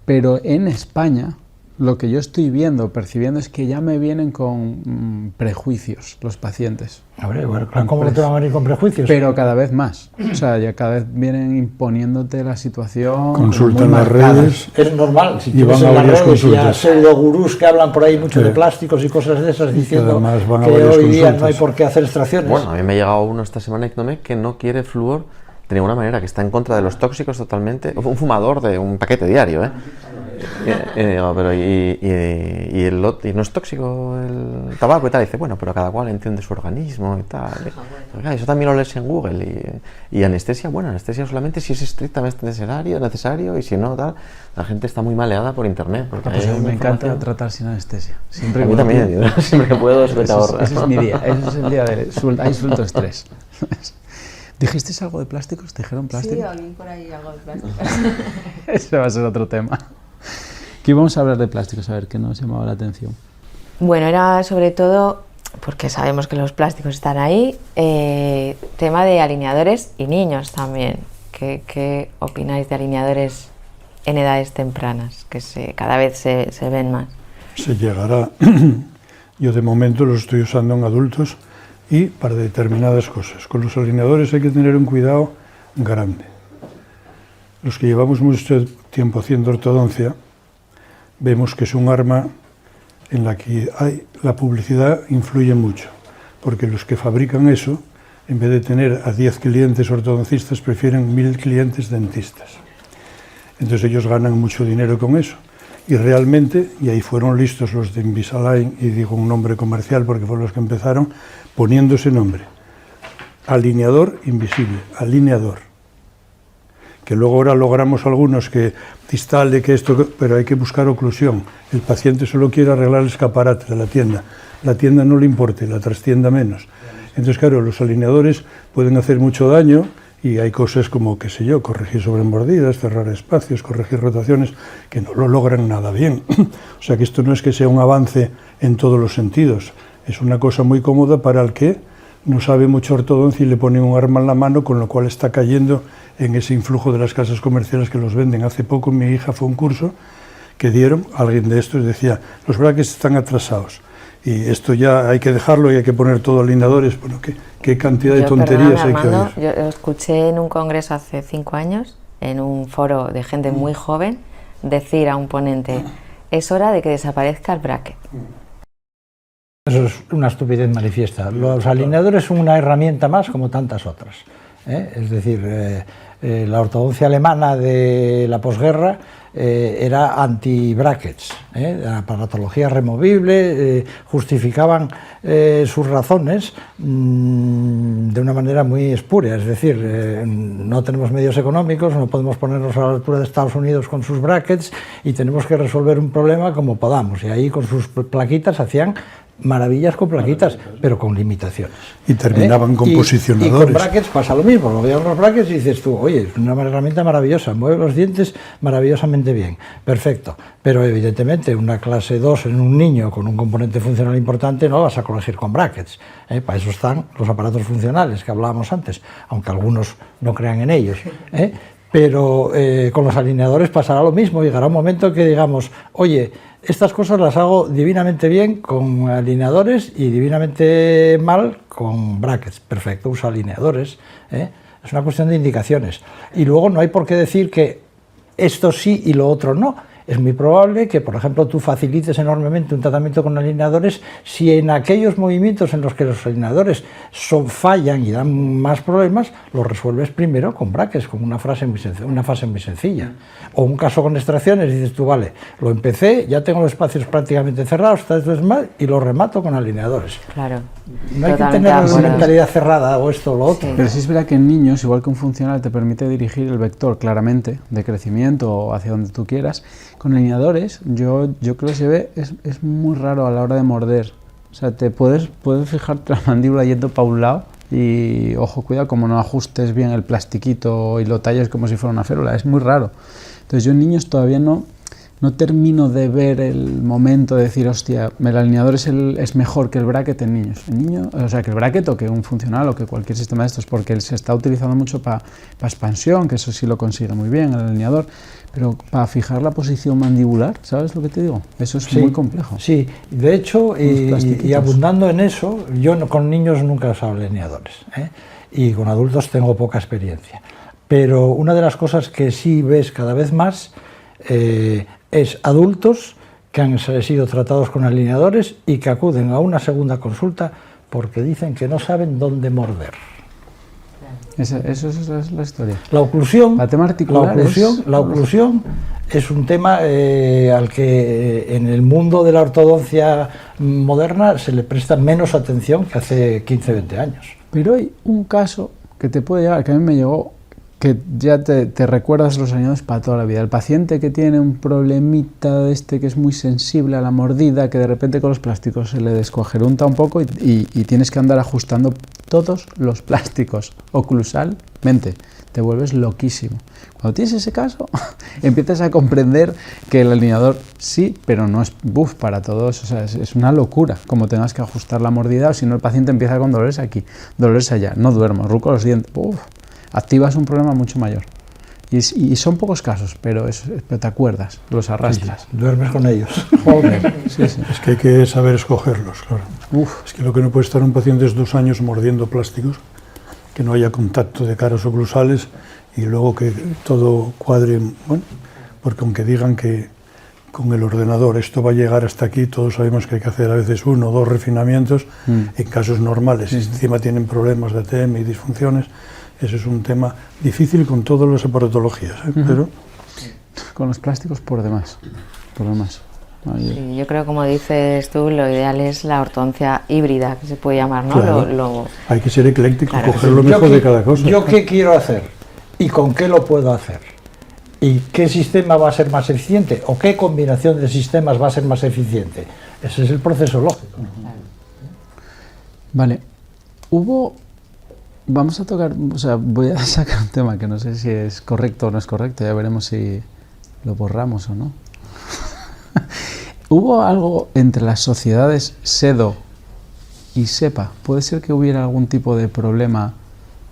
Pero en España, lo que yo estoy percibiendo, es que ya me vienen con prejuicios los pacientes. A ver, bueno, ¿cómo te van a venir con prejuicios? Pero cada vez más. O sea, ya cada vez vienen imponiéndote la situación. Consultan las redes. Es normal, si y tienes van a en las varias redes y a consultas. pseudogurús que hablan por ahí mucho de plásticos y cosas de esas, diciendo que hoy día no hay por qué hacer extracciones. Bueno, a mí me ha llegado uno esta semana que no quiere flúor de ninguna manera, que está en contra de los tóxicos totalmente, un fumador de un paquete diario, pero y no es tóxico el tabaco y tal, dice, bueno, pero cada cual entiende su organismo y tal. Eso también lo lees en Google. Y anestesia, bueno, anestesia solamente si es estrictamente necesario y si no, tal. La gente está muy maleada por internet. Porque Pues a mí me encanta tratar sin anestesia. Siempre a mí también, siempre que puedo, se me ahorra. Ese es mi día, ese es el día hay suelto estrés. ¿Dijiste algo de plásticos? ¿Te dijeron plásticos? Sí, oí por ahí algo de plásticos. Ese va a ser otro tema. ¿Qué íbamos a hablar de plásticos? A ver, ¿qué nos llamaba la atención? Bueno, era sobre todo, porque sabemos que los plásticos están ahí, tema de alineadores y niños también. ¿Qué opináis de alineadores en edades tempranas, que cada vez se ven más? Se llegará. Yo de momento los estoy usando en adultos y para determinadas cosas. Con los alineadores hay que tener un cuidado grande. Los que llevamos mucho tiempo haciendo ortodoncia, vemos que es un arma en la que la publicidad influye mucho, porque los que fabrican eso, en vez de tener a 10 clientes ortodoncistas, prefieren 1000 clientes dentistas. Entonces ellos ganan mucho dinero con eso. Y realmente, y ahí fueron listos los de Invisalign, y digo un nombre comercial porque fueron los que empezaron, poniendo ese nombre. Alineador invisible, alineador. Que luego ahora logramos algunos que distale, que esto, pero hay que buscar oclusión. El paciente solo quiere arreglar el escaparate de la tienda no le importa, la trastienda menos. Entonces, claro, los alineadores pueden hacer mucho daño y hay cosas como, qué sé yo, corregir sobremordidas, cerrar espacios, corregir rotaciones, que no lo logran nada bien. O sea que esto no es que sea un avance en todos los sentidos, es una cosa muy cómoda para el que no sabe mucho ortodoncia y le ponen un arma en la mano, con lo cual está cayendo en ese influjo de las casas comerciales que los venden. Hace poco mi hija fue a un curso que dieron, alguien de estos decía, los brackets están atrasados y esto ya hay que dejarlo y hay que poner todo alineadores. Bueno, qué cantidad de tonterías hay que oír. Yo escuché en un congreso hace 5 años, en un foro de gente muy joven, decir a un ponente, es hora de que desaparezca el bracket. Eso es una estupidez manifiesta. Los alineadores son una herramienta más como tantas otras. Es decir, la ortodoncia alemana de la posguerra era anti-brackets, la aparatología removible, justificaban sus razones de una manera muy espúrea, es decir, no tenemos medios económicos, no podemos ponernos a la altura de Estados Unidos con sus brackets y tenemos que resolver un problema como podamos, y ahí con sus plaquitas hacían maravillas con plaquitas, pero con limitaciones. Y terminaban con posicionadores. Y con brackets pasa lo mismo, lo veas los brackets y dices tú, oye, es una herramienta maravillosa, mueve los dientes maravillosamente bien, perfecto, pero evidentemente una clase 2 en un niño con un componente funcional importante no lo vas a corregir con brackets, para eso están los aparatos funcionales que hablábamos antes, aunque algunos no crean en ellos, pero con los alineadores pasará lo mismo, llegará un momento que digamos, oye, estas cosas las hago divinamente bien con alineadores y divinamente mal con brackets. Perfecto, usa alineadores. Es una cuestión de indicaciones. Y luego no hay por qué decir que esto sí y lo otro no. Es muy probable que, por ejemplo, tú facilites enormemente un tratamiento con alineadores si en aquellos movimientos en los que los alineadores fallan y dan más problemas, los resuelves primero con brackets, con una fase muy sencilla. O un caso con extracciones, dices tú, vale, lo empecé, ya tengo los espacios prácticamente cerrados, está esto es mal, y lo remato con alineadores. Claro. No hay que tener una mentalidad cerrada o esto o lo otro. Sí. Pero sí es verdad que en niños, igual que un funcional, te permite dirigir el vector claramente de crecimiento o hacia donde tú quieras. Con alineadores, yo creo que se ve, es muy raro a la hora de morder. O sea, te puedes fijarte la mandíbula yendo para un lado y, ojo, cuidado, como no ajustes bien el plastiquito y lo talles como si fuera una férula, es muy raro. Entonces yo en niños todavía no termino de ver el momento de decir, hostia, el alineador es mejor que el bracket en niños. En niños, o sea, que el bracket o que un funcional o que cualquier sistema de estos, porque se está utilizando mucho para expansión, que eso sí lo consigue muy bien el alineador, pero para fijar la posición mandibular, ¿sabes lo que te digo? Eso es muy complejo. Sí, de hecho, y abundando en eso, yo con niños nunca he usado alineadores, y con adultos tengo poca experiencia. Pero una de las cosas que sí ves cada vez más es adultos que han sido tratados con alineadores y que acuden a una segunda consulta porque dicen que no saben dónde morder. Eso es la historia. La oclusión, la oclusión es un tema al que en el mundo de la ortodoncia moderna se le presta menos atención que hace 15-20 años. Pero hay un caso que te puede llegar, que a mí me llegó, que ya te recuerdas los alineadores para toda la vida. El paciente que tiene un problemita de que es muy sensible a la mordida, que de repente con los plásticos se le descogerunta un poco y tienes que andar ajustando todos los plásticos oclusalmente. Te vuelves loquísimo. Cuando tienes ese caso, empiezas a comprender que el alineador sí, pero no es buff para todos. O sea, es una locura como tengas que ajustar la mordida, o si no el paciente empieza con dolores aquí, dolores allá, no duermo, arruco los dientes. Activas un problema mucho mayor. Y son pocos casos, pero te acuerdas, los arrastras. Sí, duermes con ellos. Joder. Sí. Es que hay que saber escogerlos, claro. Es que lo que no puede estar un paciente es 2 años mordiendo plásticos, que no haya contacto de caras oclusales y luego que todo cuadre, bueno, porque aunque digan que con el ordenador esto va a llegar hasta aquí, todos sabemos que hay que hacer a veces 1 o 2 refinamientos en casos normales. Si encima tienen problemas de ATM y disfunciones, ese es un tema difícil con todas las aparatologías, pero Con los plásticos por demás. Sí, yo creo, como dices tú, lo ideal es la ortodoncia híbrida, que se puede llamar, ¿no? Claro. Hay que ser ecléctico, claro, coger lo mejor de cada cosa. ¿Yo qué quiero hacer? ¿Y con qué lo puedo hacer? ¿Y qué sistema va a ser más eficiente? ¿O qué combinación de sistemas va a ser más eficiente? Ese es el proceso lógico. Vale. Vamos a tocar, o sea, voy a sacar un tema que no sé si es correcto o no es correcto, ya veremos si lo borramos o no. ¿Hubo algo entre las sociedades SEDO y SEPA? ¿Puede ser que hubiera algún tipo de problema?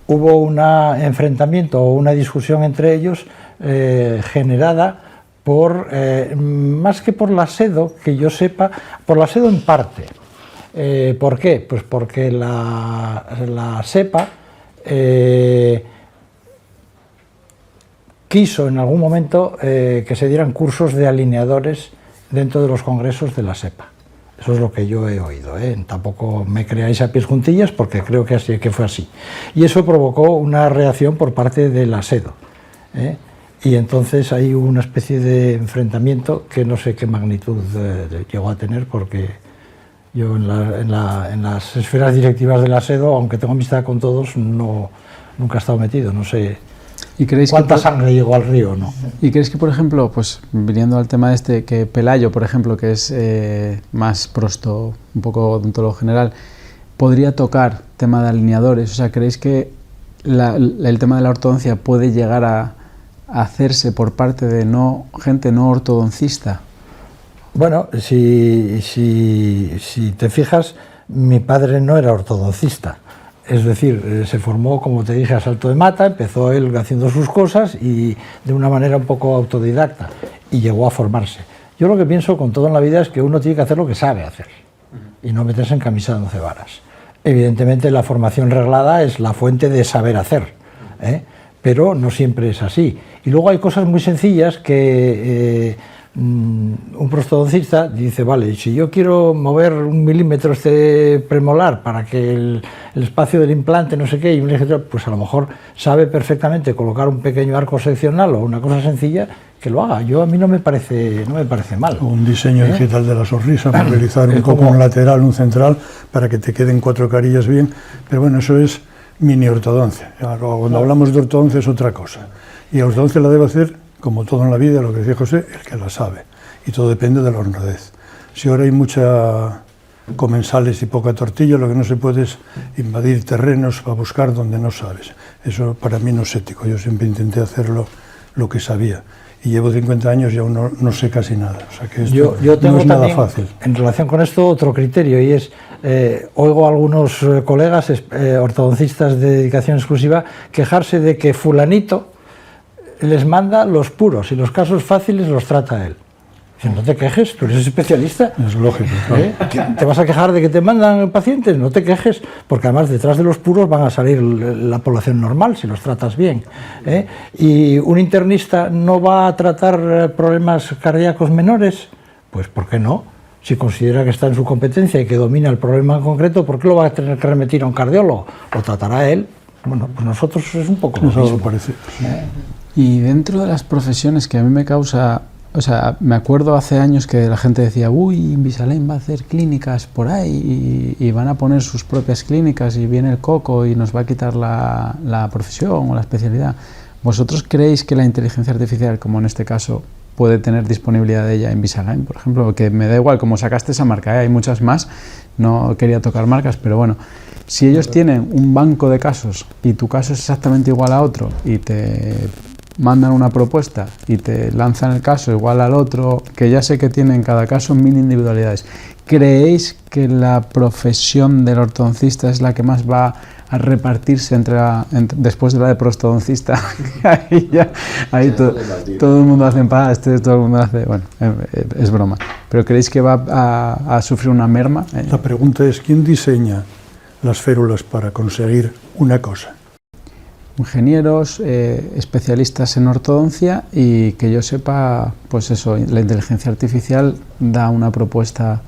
Hubo un enfrentamiento o una discusión entre ellos generada por, más que por la SEDO, que yo sepa, por la SEDO en parte. ¿Por qué? Pues porque la SEPA quiso en algún momento que se dieran cursos de alineadores dentro de los congresos de la SEPA. Eso es lo que yo he oído, Tampoco me creáis a pies juntillas porque creo que fue así. Y eso provocó una reacción por parte de la SEDO. Y entonces hay una especie de enfrentamiento que no sé qué magnitud llegó a tener, porque yo en las esferas directivas de la SEDO, aunque tengo amistad con todos, nunca he estado metido, no sé. ¿Y creéis cuánta sangre llegó al río, no? ¿Y creéis que, por ejemplo, pues viniendo al tema que Pelayo, por ejemplo, que es más prosto, un poco odontólogo general, podría tocar tema de alineadores? O sea, ¿creéis que el tema de la ortodoncia puede llegar a hacerse por parte de gente no ortodoncista? Bueno, si te fijas, mi padre no era ortodoncista. Es decir, se formó, como te dije, a salto de mata, empezó él haciendo sus cosas y de una manera un poco autodidacta, y llegó a formarse. Yo lo que pienso con todo en la vida es que uno tiene que hacer lo que sabe hacer y no meterse en camisa de 11 varas. Evidentemente la formación reglada es la fuente de saber hacer, pero no siempre es así. Y luego hay cosas muy sencillas que un prostodoncista dice, vale, si yo quiero mover 1 milímetro este premolar para que el espacio del implante no sé qué, y pues a lo mejor sabe perfectamente colocar un pequeño arco seccional o una cosa sencilla, que lo haga. A mí no me parece mal. O un diseño digital de la sonrisa para realizar un poco un lateral, un central, para que te queden 4 carillas bien. Pero bueno, eso es mini ortodoncia. Cuando hablamos de ortodoncia es otra cosa. Y la ortodoncia la debe hacer, como todo en la vida, lo que decía José, el que la sabe. Y todo depende de la honradez. Si ahora hay mucha comensales y poca tortilla, lo que no se puede es invadir terrenos para buscar donde no sabes. Eso para mí no es ético. Yo siempre intenté hacerlo lo que sabía. Y llevo 50 años y aún no sé casi nada. O sea que esto yo tengo no es nada también, fácil. En relación con esto, otro criterio, y es, oigo a algunos colegas ortodoncistas de dedicación exclusiva quejarse de que fulanito les manda los puros y los casos fáciles los trata él. No te quejes, tú eres especialista. Es lógico. Claro. ¿Te vas a quejar de que te mandan pacientes? No te quejes, porque además detrás de los puros van a salir la población normal si los tratas bien. ¿Y un internista no va a tratar problemas cardíacos menores? Pues ¿por qué no? Si considera que está en su competencia y que domina el problema en concreto, ¿por qué lo va a tener que remitir a un cardiólogo? ¿Lo tratará él? Bueno, pues nosotros es un poco lo mismo. Parece. Y dentro de las profesiones que a mí me causa... O sea, me acuerdo hace años que la gente decía, uy, Invisalign va a hacer clínicas por ahí y van a poner sus propias clínicas y viene el coco y nos va a quitar la profesión o la especialidad. ¿Vosotros creéis que la inteligencia artificial, como en este caso, puede tener disponibilidad de ella en Invisalign, por ejemplo? Que me da igual, como sacaste esa marca, hay muchas más, no quería tocar marcas, pero bueno, si ellos tienen un banco de casos y tu caso es exactamente igual a otro y te mandan una propuesta y te lanzan el caso igual al otro, que ya sé que tienen cada caso 1000 individualidades, ¿creéis que la profesión del ortodoncista es la que más va a repartirse después de la de prostodoncista? ahí todo el mundo hace empaste, todo el mundo hace... Bueno, es broma. ¿Pero creéis que va a sufrir una merma? La pregunta es, ¿quién diseña las férulas para conseguir una cosa? Ingenieros, especialistas en ortodoncia, y que yo sepa, pues eso, la inteligencia artificial da una propuesta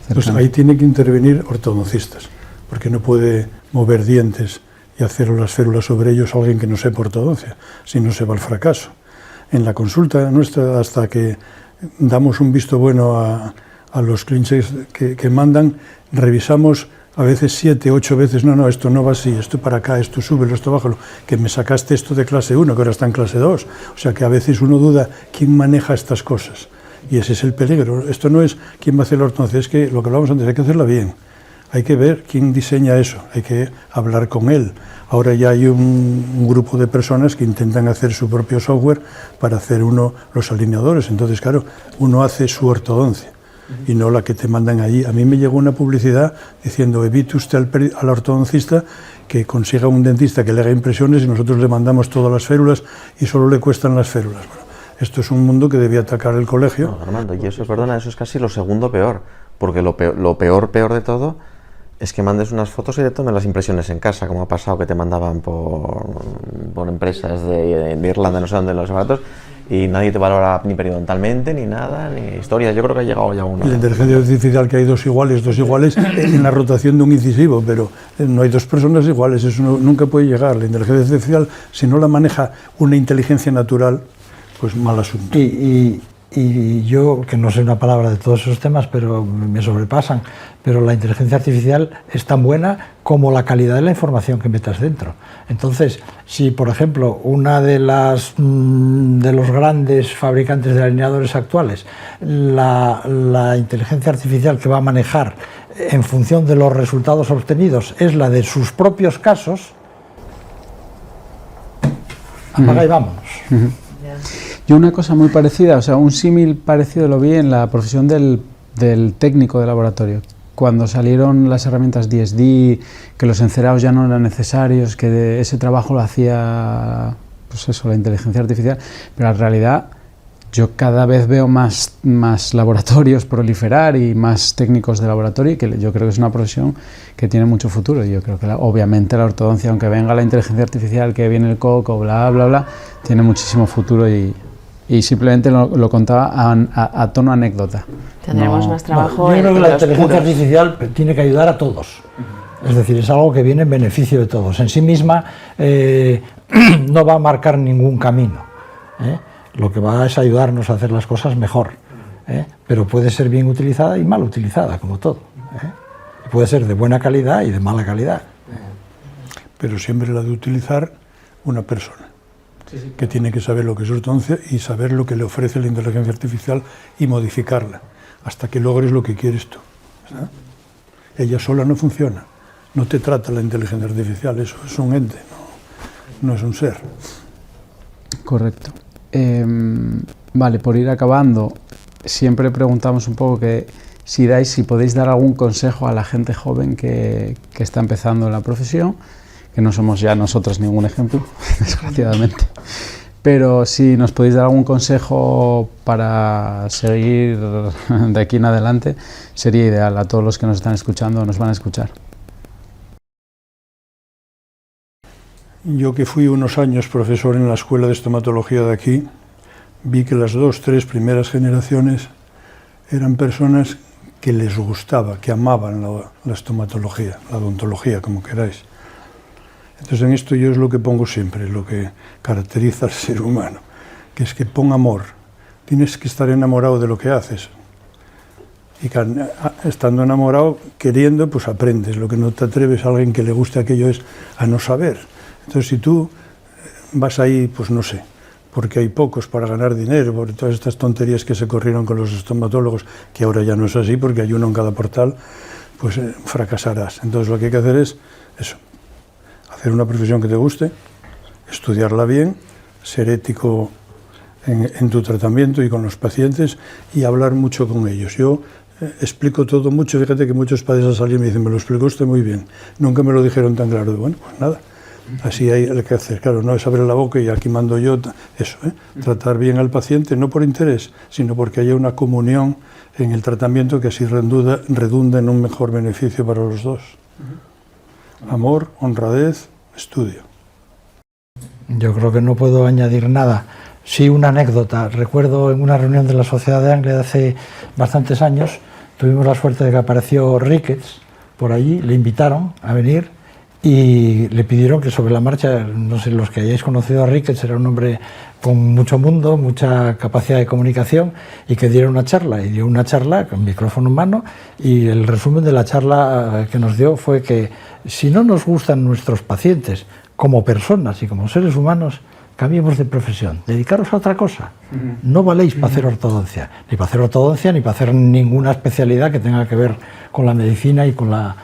cercana. Pues ahí tiene que intervenir ortodoncistas, porque no puede mover dientes y hacer las férulas sobre ellos alguien que no sepa ortodoncia, si no se va al fracaso. en la consulta nuestra, hasta que damos un visto bueno a los clean checks que mandan, revisamos a veces 7, 8 veces, no, esto no va así, esto para acá, esto súbelo, esto bájalo, que me sacaste esto de clase 1, que ahora está en clase 2. O sea que a veces uno duda quién maneja estas cosas. Y ese es el peligro. Esto no es quién va a hacer la ortodoncia, es que lo que hablábamos antes, hay que hacerla bien. Hay que ver quién diseña eso, hay que hablar con él. Ahora ya hay un grupo de personas que intentan hacer su propio software para hacer los alineadores. Entonces, claro, uno hace su ortodoncia y no la que te mandan allí. A mí me llegó una publicidad diciendo: evite usted al ortodoncista que consiga un dentista que le haga impresiones y nosotros le mandamos todas las férulas y solo le cuestan las férulas. Bueno, esto es un mundo que debía atacar el colegio. No, Armando, y eso, perdona, eso es casi lo segundo peor, porque lo peor de todo es que mandes unas fotos y te tomen las impresiones en casa, como ha pasado que te mandaban por empresas de Irlanda, no sé dónde, los aparatos, y nadie te valora ni periodontalmente, ni nada, ni historia. Yo creo que ha llegado ya uno. La inteligencia artificial, que hay dos iguales en la rotación de un incisivo, pero no hay dos personas iguales, eso nunca puede llegar. La inteligencia artificial, si no la maneja una inteligencia natural, pues mal asunto. Y yo, que no sé una palabra de todos esos temas, pero me sobrepasan, pero la inteligencia artificial es tan buena como la calidad de la información que metas dentro. Entonces, si por ejemplo una de los grandes fabricantes de alineadores actuales, la inteligencia artificial que va a manejar en función de los resultados obtenidos es la de sus propios casos, apaga y vámonos. Yo una cosa muy parecida, o sea, un símil parecido lo vi en la profesión del técnico de laboratorio. Cuando salieron las herramientas DSD, que los encerados ya no eran necesarios, que ese trabajo lo hacía, pues eso, la inteligencia artificial, pero en realidad yo cada vez veo más laboratorios proliferar y más técnicos de laboratorio, y que yo creo que es una profesión que tiene mucho futuro. Y yo creo que obviamente la ortodoncia, aunque venga la inteligencia artificial, que viene el coco, bla, bla, bla, tiene muchísimo futuro y simplemente lo contaba a tono anécdota. Tendremos más trabajo. Yo creo que la inteligencia artificial tiene que ayudar a todos. Es decir, es algo que viene en beneficio de todos. En sí misma no va a marcar ningún camino. Lo que va es ayudarnos a hacer las cosas mejor. Pero puede ser bien utilizada y mal utilizada, como todo. Puede ser de buena calidad y de mala calidad. Pero siempre la de utilizar una persona. Que tiene que saber lo que es ortodoncia y saber lo que le ofrece la inteligencia artificial y modificarla hasta que logres lo que quieres tú, ¿verdad? Ella sola no funciona, no te trata la inteligencia artificial, eso es un ente, no es un ser. Correcto. Vale, por ir acabando, siempre preguntamos un poco que si podéis dar algún consejo a la gente joven que está empezando en la profesión, que no somos ya nosotros ningún ejemplo, desgraciadamente, pero si nos podéis dar algún consejo para seguir de aquí en adelante, sería ideal a todos los que nos están escuchando o nos van a escuchar. Yo, que fui unos años profesor en la escuela de estomatología de aquí, vi que las 2, 3 primeras generaciones eran personas que les gustaba, que amaban la estomatología, la odontología, como queráis. Entonces, en esto yo es lo que pongo siempre, lo que caracteriza al ser humano, que es que pon amor. Tienes que estar enamorado de lo que haces. Y estando enamorado, queriendo, pues aprendes. Lo que no te atreves a alguien que le guste aquello es a no saber. Entonces, si tú vas ahí, pues no sé, porque hay pocos para ganar dinero, por todas estas tonterías que se corrieron con los estomatólogos, que ahora ya no es así, porque hay uno en cada portal, pues fracasarás. Entonces, lo que hay que hacer es eso. Hacer una profesión que te guste, estudiarla bien, ser ético en tu tratamiento y con los pacientes y hablar mucho con ellos. Yo explico todo mucho, fíjate que muchos padres al salir me dicen: me lo explicó usted muy bien, nunca me lo dijeron tan claro. Bueno, pues nada, así hay que hacer. Claro, no es abrir la boca y aquí mando yo, eso, tratar bien al paciente, no por interés, sino porque haya una comunión en el tratamiento que así redunda en un mejor beneficio para los dos. Amor, honradez, estudio. Yo creo que no puedo añadir nada. Sí, una anécdota. Recuerdo en una reunión de la Sociedad de Anglia de hace bastantes años, tuvimos la suerte de que apareció Ricketts por allí, le invitaron a venir y le pidieron que sobre la marcha, no sé, los que hayáis conocido a Ricketts, era un hombre con mucho mundo, mucha capacidad de comunicación, y que diera una charla, y dio una charla con micrófono en mano, y el resumen de la charla que nos dio fue que si no nos gustan nuestros pacientes como personas y como seres humanos, cambiemos de profesión, dedicaros a otra cosa. No valéis para hacer ortodoncia, ni para hacer ortodoncia, ni para hacer ninguna especialidad que tenga que ver con la medicina y con la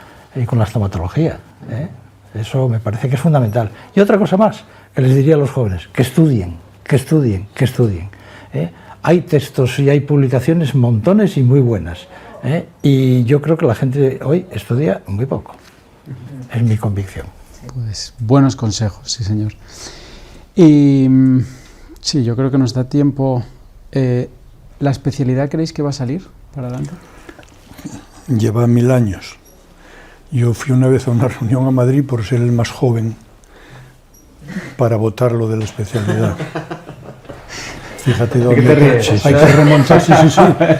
estomatología, ¿eh? Eso me parece que es fundamental. Y otra cosa más que les diría a los jóvenes, que estudien, que estudien, que estudien, ¿eh? Hay textos y hay publicaciones montones y muy buenas, ¿eh? Y yo creo que la gente hoy estudia muy poco, es mi convicción. Pues buenos consejos, sí señor. Y sí, yo creo que nos da tiempo. ¿La especialidad creéis que va a salir para adelante? Lleva 1000 años. Yo fui una vez a una reunión a Madrid por ser el más joven para votar lo de la especialidad. Fíjate dónde hay que remontar.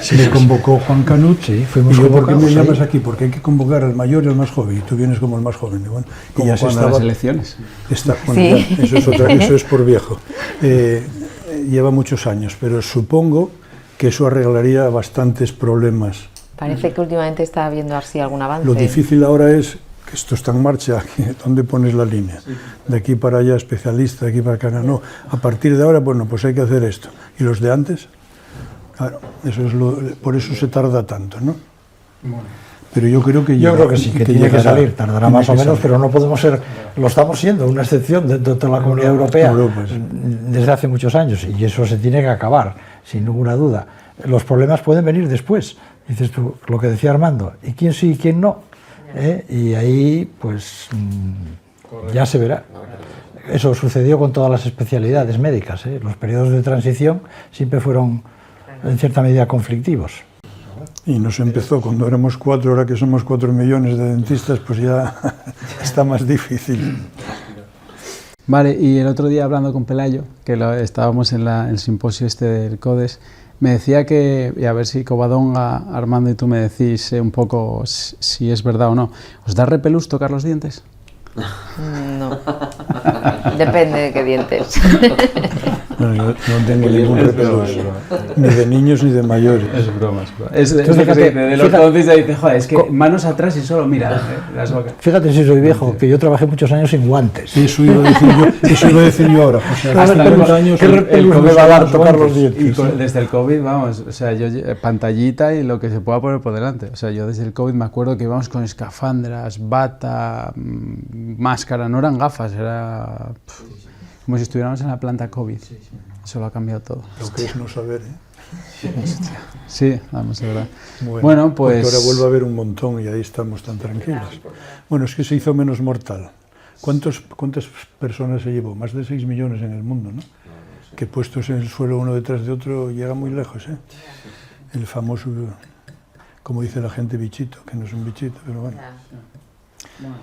Sí. Me convocó Juan Canut, sí, fuimos ¿Y yo por qué convocados me llamas ahí. aquí? Porque hay que convocar al mayor y al más joven, y tú vienes como el más joven. Y bueno, y ya se Cuando estaba, las elecciones. bueno, Sí. ya, eso es por viejo. Lleva muchos años, pero supongo que eso arreglaría bastantes problemas. Parece que últimamente está habiendo así algún avance. Lo difícil ahora es que esto está en marcha, ¿dónde pones la línea? De aquí para allá especialista, de aquí para acá no. A partir de ahora, bueno, pues hay que hacer esto. ¿Y los de antes? Claro, por eso se tarda tanto, ¿no? Pero yo creo que Sí, que tiene que salir, tardará más o menos, pero no podemos ser, lo estamos siendo, una excepción dentro de toda la Comunidad Europea Europa, sí. desde hace muchos años, y eso se tiene que acabar, sin ninguna duda. Los problemas pueden venir después, dices tú, lo que decía Armando, ¿y quién sí y quién no? Y ahí, pues, ya se verá. Eso sucedió con todas las especialidades médicas, ¿eh? Los periodos de transición siempre fueron, en cierta medida, conflictivos. Y nos empezó cuando éramos 4, ahora que somos 4 millones de dentistas, pues ya está más difícil. Vale, y el otro día hablando con Pelayo, que estábamos en el simposio este del CODES, me decía que, y a ver si Covadonga, Armando y tú me decís un poco si es verdad o no, ¿os da repelús tocar los dientes? No. Depende de qué dientes. No, yo no tengo ningún repelús, ni de niños ni de mayores. Es broma, es broma. Es lo que se dice, de los ortodoncistas dice, joder, es que manos atrás y solo mira las bocas. Fíjate si soy viejo, que yo trabajé muchos años sin guantes. Eso iba a decir yo ahora. O sea, Hasta 50 años ¿qué repelús me va a dar tocar los Y dientes? desde el COVID, vamos, o sea, yo pantallita y lo que se pueda poner por delante. O sea, yo desde el COVID me acuerdo que íbamos con escafandras, bata, máscara, no eran gafas, era como si estuviéramos en la planta COVID. Eso lo ha cambiado todo. Lo que es no saber, ¿eh? Sí, vamos, es verdad. Bueno, pues... Porque ahora vuelve a haber un montón y ahí estamos tan tranquilos. Bueno, es que se hizo menos mortal. ¿Cuántas personas se llevó? Más de 6 millones en el mundo, ¿no? Que puestos en el suelo uno detrás de otro llega muy lejos, ¿eh? El famoso, como dice la gente, bichito, que no es un bichito, pero bueno,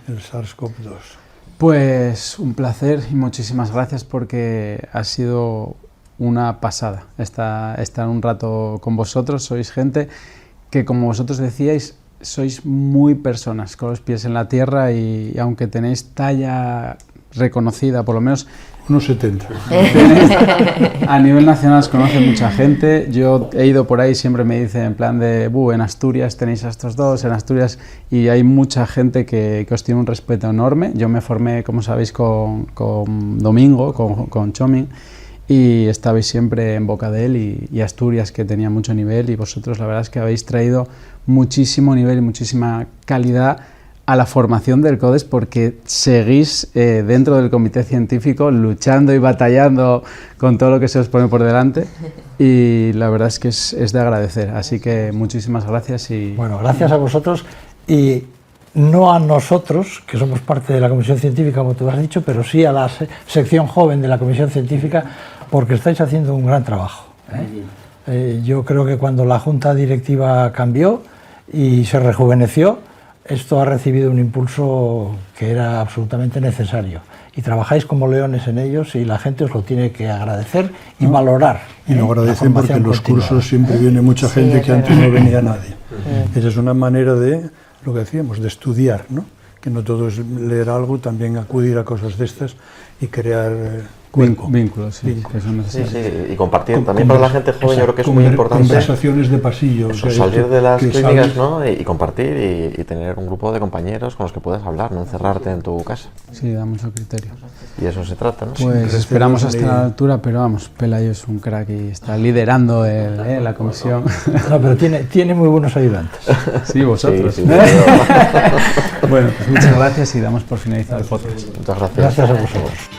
el SARS-CoV-2. Pues un placer y muchísimas gracias porque ha sido una pasada estar un rato con vosotros. Sois gente que, como vosotros decíais, sois muy personas con los pies en la tierra y aunque tenéis talla reconocida, por lo menos unos 70. A nivel nacional os conoce mucha gente. Yo he ido por ahí, siempre me dicen en plan de en Asturias tenéis a estos dos, en Asturias, y hay mucha gente que os tiene un respeto enorme. Yo me formé, como sabéis, con Domingo, con Chomin, y estabais siempre en boca de él, y Asturias, que tenía mucho nivel, y vosotros la verdad es que habéis traído muchísimo nivel y muchísima calidad a la formación del CODES, porque seguís dentro del comité científico luchando y batallando con todo lo que se os pone por delante, y la verdad es que es de agradecer, así que muchísimas gracias. Bueno, gracias a vosotros, y no a nosotros, que somos parte de la Comisión Científica, como tú has dicho, pero sí a la sección joven de la Comisión Científica, porque estáis haciendo un gran trabajo, ¿eh? Yo creo que cuando la Junta Directiva cambió y se rejuveneció, esto ha recibido un impulso que era absolutamente necesario, y trabajáis como leones en ellos, y la gente os lo tiene que agradecer y valorar. Y lo agradecen porque en los cursos siempre viene mucha gente que antes no venía nadie. Esa es una manera de, lo que decíamos, de estudiar, ¿no? que no todo es leer algo, también acudir a cosas de estas y crear cuerpo. Vínculos, sí, Vínculos. que son Sí, necesarios. sí, y compartir. También para la gente joven yo creo que es muy importante Conversaciones de pasillo. eso, o sea, salir esto de las que clínicas, sabes- ¿no? Y compartir y tener un grupo de compañeros con los que puedas hablar, no encerrarte en tu casa. Sí, da mucho criterio. Y eso se trata, ¿no? Pues esperamos hasta la altura, pero vamos, Pelayo es un crack y está liderando la comisión. No, pero tiene muy buenos ayudantes. Sí, vosotros. Sí, sí, sí. Bueno, pues muchas gracias y damos por finalizado el podcast. Muchas gracias. Gracias a vosotros.